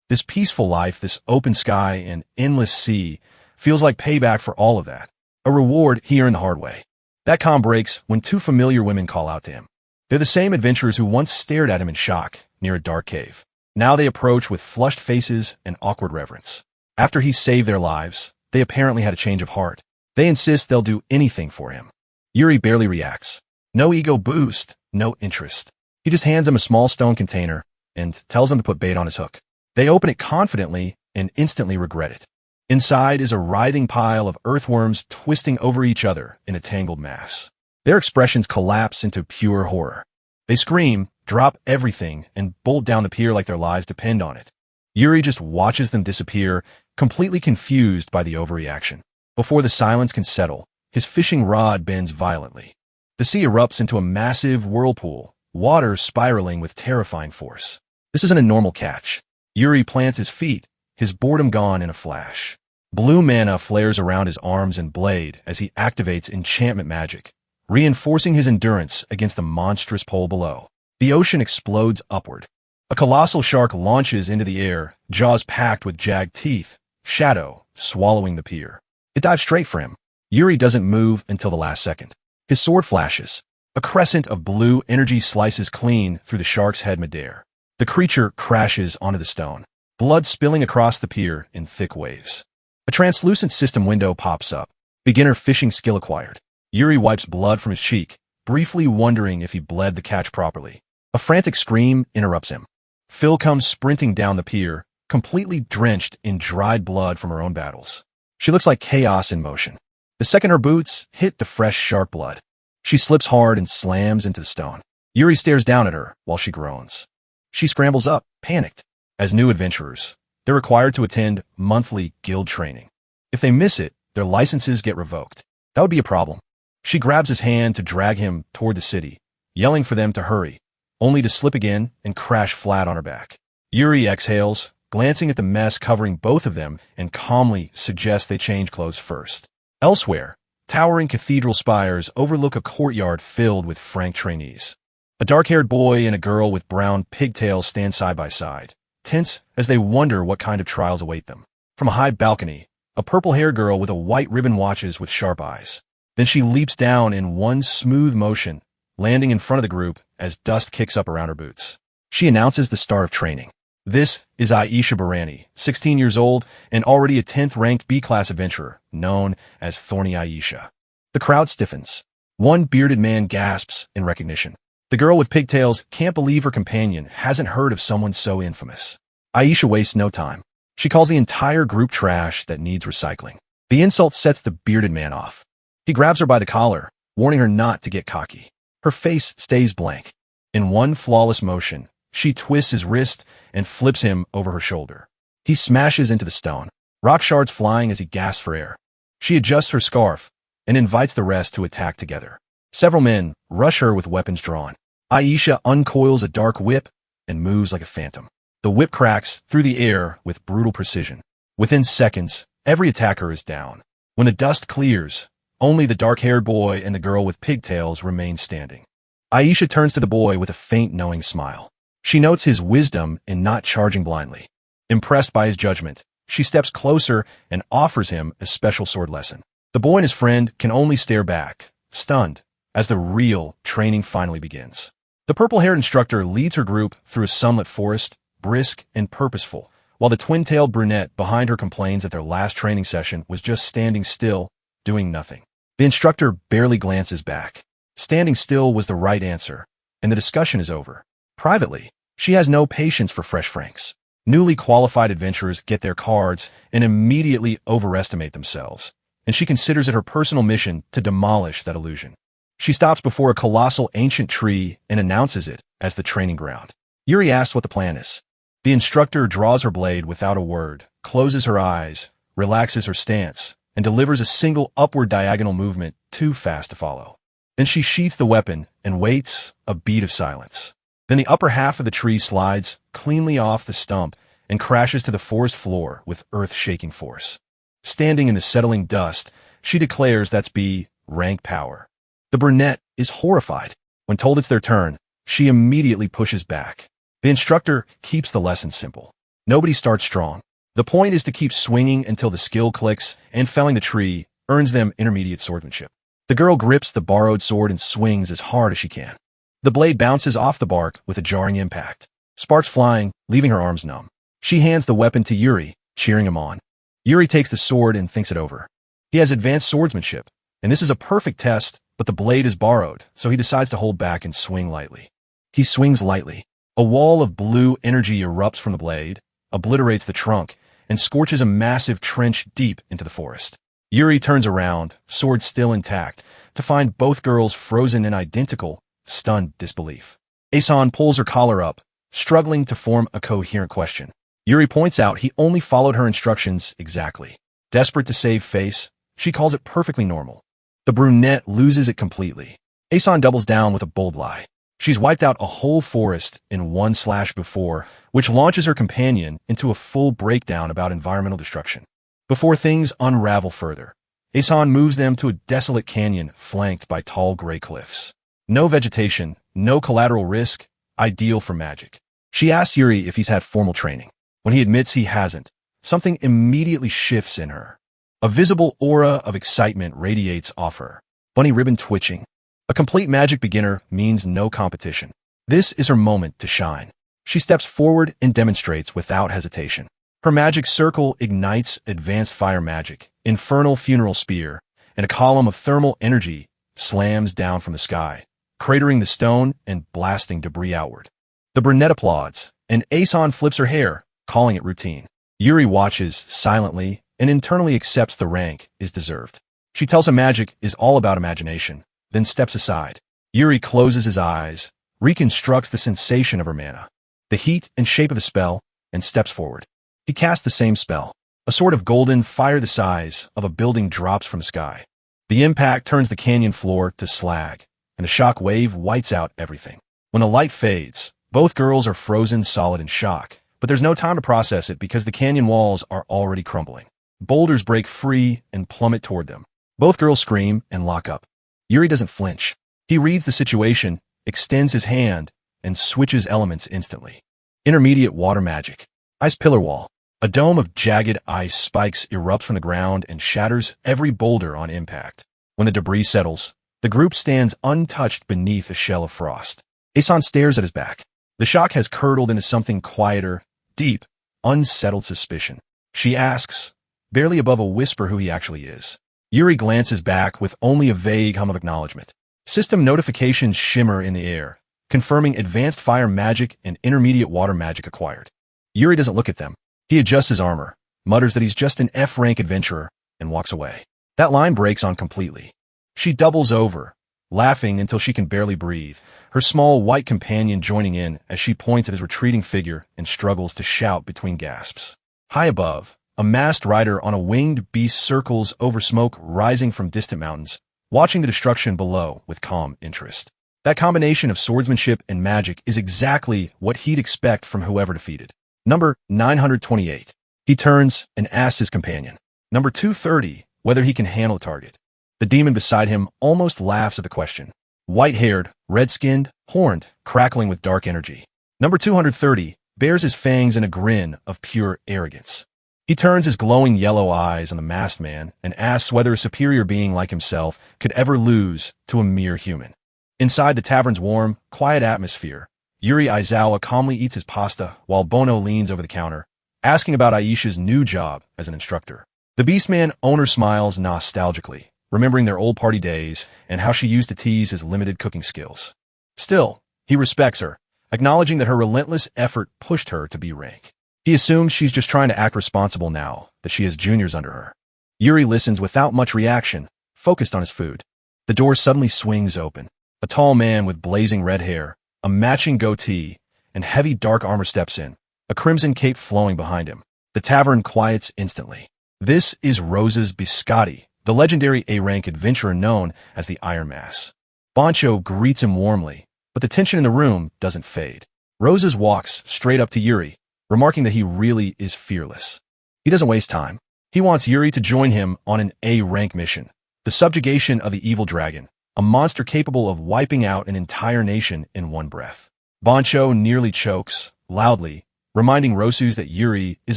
This peaceful life, this open sky and endless sea, feels like payback for all of that. A reward he earned the hard way. That calm breaks when two familiar women call out to him. They're the same adventurers who once stared at him in shock near a dark cave. Now they approach with flushed faces and awkward reverence. After he saved their lives, they apparently had a change of heart. They insist they'll do anything for him. Yuri barely reacts. No ego boost, no interest. He just hands them a small stone container and tells them to put bait on his hook. They open it confidently and instantly regret it. Inside is a writhing pile of earthworms twisting over each other in a tangled mass. Their expressions collapse into pure horror. They scream, drop everything, and bolt down the pier like their lives depend on it. Yuri just watches them disappear, completely confused by the overreaction. Before the silence can settle, his fishing rod bends violently. The sea erupts into a massive whirlpool, water spiraling with terrifying force. This isn't a normal catch. Yuri plants his feet, his boredom gone in a flash. Blue mana flares around his arms and blade as he activates enchantment magic, reinforcing his endurance against the monstrous pole below. The ocean explodes upward. A colossal shark launches into the air, jaws packed with jagged teeth, shadow swallowing the pier. It dives straight for him. Yuri doesn't move until the last second. His sword flashes. A crescent of blue energy slices clean through the shark's head midair. The creature crashes onto the stone, blood spilling across the pier in thick waves. A translucent system window pops up. Beginner fishing skill acquired. Yuri wipes blood from his cheek, briefly wondering if he bled the catch properly. A frantic scream interrupts him. Phil comes sprinting down the pier, completely drenched in dried blood from her own battles. She looks like chaos in motion. The second her boots hit the fresh shark blood, she slips hard and slams into the stone. Yuri stares down at her while she groans. She scrambles up, panicked. As new adventurers, they're required to attend monthly guild training. If they miss it, their licenses get revoked. That would be a problem. She grabs his hand to drag him toward the city, yelling for them to hurry, only to slip again and crash flat on her back. Yuri exhales, glancing at the mess covering both of them, and calmly suggests they change clothes first. Elsewhere, towering cathedral spires overlook a courtyard filled with frank trainees. A dark-haired boy and a girl with brown pigtails stand side by side, tense as they wonder what kind of trials await them. From a high balcony, a purple-haired girl with a white ribbon watches with sharp eyes. Then she leaps down in one smooth motion, landing in front of the group as dust kicks up around her boots. She announces the start of training. This is Aisha Barani, 16 years old and already a 10th-ranked B-class adventurer, known as Thorny Aisha. The crowd stiffens. One bearded man gasps in recognition. The girl with pigtails can't believe her companion hasn't heard of someone so infamous. Aisha wastes no time. She calls the entire group trash that needs recycling. The insult sets the bearded man off. He grabs her by the collar, warning her not to get cocky. Her face stays blank. In one flawless motion, She twists his wrist and flips him over her shoulder. He smashes into the stone, rock shards flying as he gasps for air. She adjusts her scarf and invites the rest to attack together. Several men rush her with weapons drawn. Aisha uncoils a dark whip and moves like a phantom. The whip cracks through the air with brutal precision. Within seconds, every attacker is down. When the dust clears, only the dark-haired boy and the girl with pigtails remain standing. Aisha turns to the boy with a faint, knowing smile. She notes his wisdom in not charging blindly. Impressed by his judgment, she steps closer and offers him a special sword lesson. The boy and his friend can only stare back, stunned, as the real training finally begins. The purple-haired instructor leads her group through a sunlit forest, brisk and purposeful, while the twin-tailed brunette behind her complains that their last training session was just standing still, doing nothing. The instructor barely glances back. Standing still was the right answer, and the discussion is over. Privately, she has no patience for fresh franks. Newly qualified adventurers get their cards and immediately overestimate themselves, and she considers it her personal mission to demolish that illusion. She stops before a colossal ancient tree and announces it as the training ground. Yuri asks what the plan is. The instructor draws her blade without a word, closes her eyes, relaxes her stance, and delivers a single upward diagonal movement too fast to follow. Then she sheaths the weapon and waits, a beat of silence. Then the upper half of the tree slides cleanly off the stump and crashes to the forest floor with earth-shaking force. Standing in the settling dust, she declares that's B, rank power. The brunette is horrified. When told it's their turn, she immediately pushes back. The instructor keeps the lesson simple. Nobody starts strong. The point is to keep swinging until the skill clicks, and felling the tree earns them intermediate swordsmanship. The girl grips the borrowed sword and swings as hard as she can. The blade bounces off the bark with a jarring impact. Sparks flying, leaving her arms numb. She hands the weapon to Yuri, cheering him on. Yuri takes the sword and thinks it over. He has advanced swordsmanship, and this is a perfect test, but the blade is borrowed, so he decides to hold back and swing lightly. He swings lightly. A wall of blue energy erupts from the blade, obliterates the trunk, and scorches a massive trench deep into the forest. Yuri turns around, sword still intact, to find both girls frozen in identical, stunned disbelief. Asan pulls her collar up, struggling to form a coherent question. Yuri points out he only followed her instructions exactly. Desperate to save face, she calls it perfectly normal. The brunette loses it completely. Asan doubles down with a bold lie. She's wiped out a whole forest in one slash before, which launches her companion into a full breakdown about environmental destruction. Before things unravel further, Asan moves them to a desolate canyon flanked by tall gray cliffs. No vegetation, no collateral risk, ideal for magic. She asks Yuri if he's had formal training. When he admits he hasn't, something immediately shifts in her. A visible aura of excitement radiates off her, bunny ribbon twitching. A complete magic beginner means no competition. This is her moment to shine. She steps forward and demonstrates without hesitation. Her magic circle ignites advanced fire magic, infernal funeral spear, and a column of thermal energy slams down from the sky, cratering the stone and blasting debris outward. The brunette applauds, and Asan flips her hair, calling it routine. Yuri watches silently and internally accepts the rank is deserved. She tells him magic is all about imagination, then steps aside. Yuri closes his eyes, reconstructs the sensation of her mana, the heat and shape of the spell, and steps forward. He casts the same spell. A sort of golden fire the size of a building drops from the sky. The impact turns the canyon floor to slag, and the shock wave whites out everything. When the light fades, both girls are frozen solid in shock, but there's no time to process it because the canyon walls are already crumbling. Boulders break free and plummet toward them. Both girls scream and lock up. Yuri doesn't flinch. He reads the situation, extends his hand, and switches elements instantly. Intermediate water magic. Ice pillar wall. A dome of jagged ice spikes erupts from the ground and shatters every boulder on impact. When the debris settles, the group stands untouched beneath a shell of frost. Asan stares at his back. The shock has curdled into something quieter, deep, unsettled suspicion. She asks, barely above a whisper, who he actually is. Yuri glances back with only a vague hum of acknowledgement. System notifications shimmer in the air, confirming advanced fire magic and intermediate water magic acquired. Yuri doesn't look at them. He adjusts his armor, mutters that he's just an F-rank adventurer, and walks away. That line breaks on completely. She doubles over, laughing until she can barely breathe, her small white companion joining in as she points at his retreating figure and struggles to shout between gasps. High above, a masked rider on a winged beast circles over smoke rising from distant mountains, watching the destruction below with calm interest. That combination of swordsmanship and magic is exactly what he'd expect from whoever defeated. Number 928. He turns and asks his companion, Number 230, whether he can handle the target. The demon beside him almost laughs at the question. White-haired, red-skinned, horned, crackling with dark energy. Number 230 bears his fangs in a grin of pure arrogance. He turns his glowing yellow eyes on the masked man and asks whether a superior being like himself could ever lose to a mere human. Inside the tavern's warm, quiet atmosphere, Yuri Aizawa calmly eats his pasta while Bono leans over the counter, asking about Aisha's new job as an instructor. The Beastman owner smiles nostalgically, remembering their old party days and how she used to tease his limited cooking skills. Still, he respects her, acknowledging that her relentless effort pushed her to B rank. He assumes she's just trying to act responsible now that she has juniors under her. Yuri listens without much reaction, focused on his food. The door suddenly swings open. A tall man with blazing red hair, a matching goatee, and heavy dark armor steps in, a crimson cape flowing behind him. The tavern quiets instantly. This is Roses Biscotti, the legendary A-rank adventurer known as the Iron Mass. Bancho greets him warmly, but the tension in the room doesn't fade. Roses walks straight up to Yuri, remarking that he really is fearless. He doesn't waste time. He wants Yuri to join him on an A-rank mission, the subjugation of the evil dragon, a monster capable of wiping out an entire nation in one breath. Bancho nearly chokes, loudly, reminding Roses that Yuri is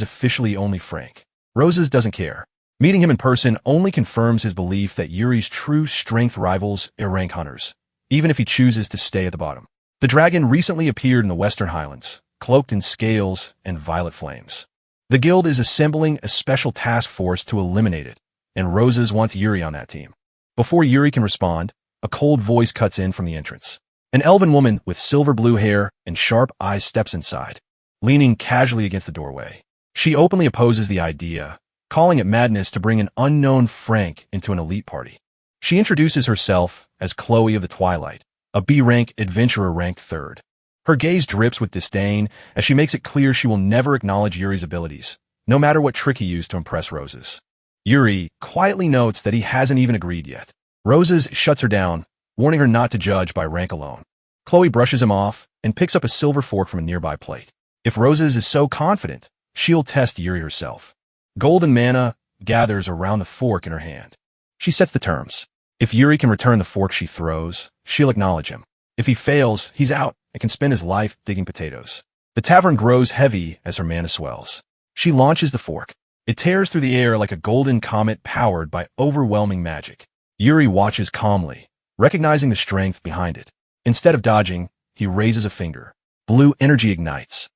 officially only Frank. Roses doesn't care. Meeting him in person only confirms his belief that Yuri's true strength rivals A-rank hunters, even if he chooses to stay at the bottom. The dragon recently appeared in the Western Highlands, cloaked in scales and violet flames. The guild is assembling a special task force to eliminate it, and Roses wants Yuri on that team. Before Yuri can respond, a cold voice cuts in from the entrance. An elven woman with silver blue hair and sharp eyes steps inside, leaning casually against the doorway. She openly opposes the idea, calling it madness to bring an unknown Frank into an elite party. She introduces herself as Chloe of the Twilight, a B-rank adventurer ranked 3rd. Her gaze drips with disdain as she makes it clear she will never acknowledge Yuri's abilities, no matter what trick he used to impress Roses. Yuri quietly notes that he hasn't even agreed yet. Roses shuts her down, warning her not to judge by rank alone. Chloe brushes him off and picks up a silver fork from a nearby plate. If Roses is so confident, she'll test Yuri herself. Golden mana gathers around the fork in her hand. She sets the terms. If Yuri can return the fork she throws, she'll acknowledge him. If he fails, he's out and can spend his life digging potatoes. The tavern grows heavy as her mana swells. She launches the fork. It tears through the air like a golden comet powered by overwhelming magic. Yuri watches calmly, recognizing the strength behind it. Instead of dodging, he raises a finger. Blue energy ignites,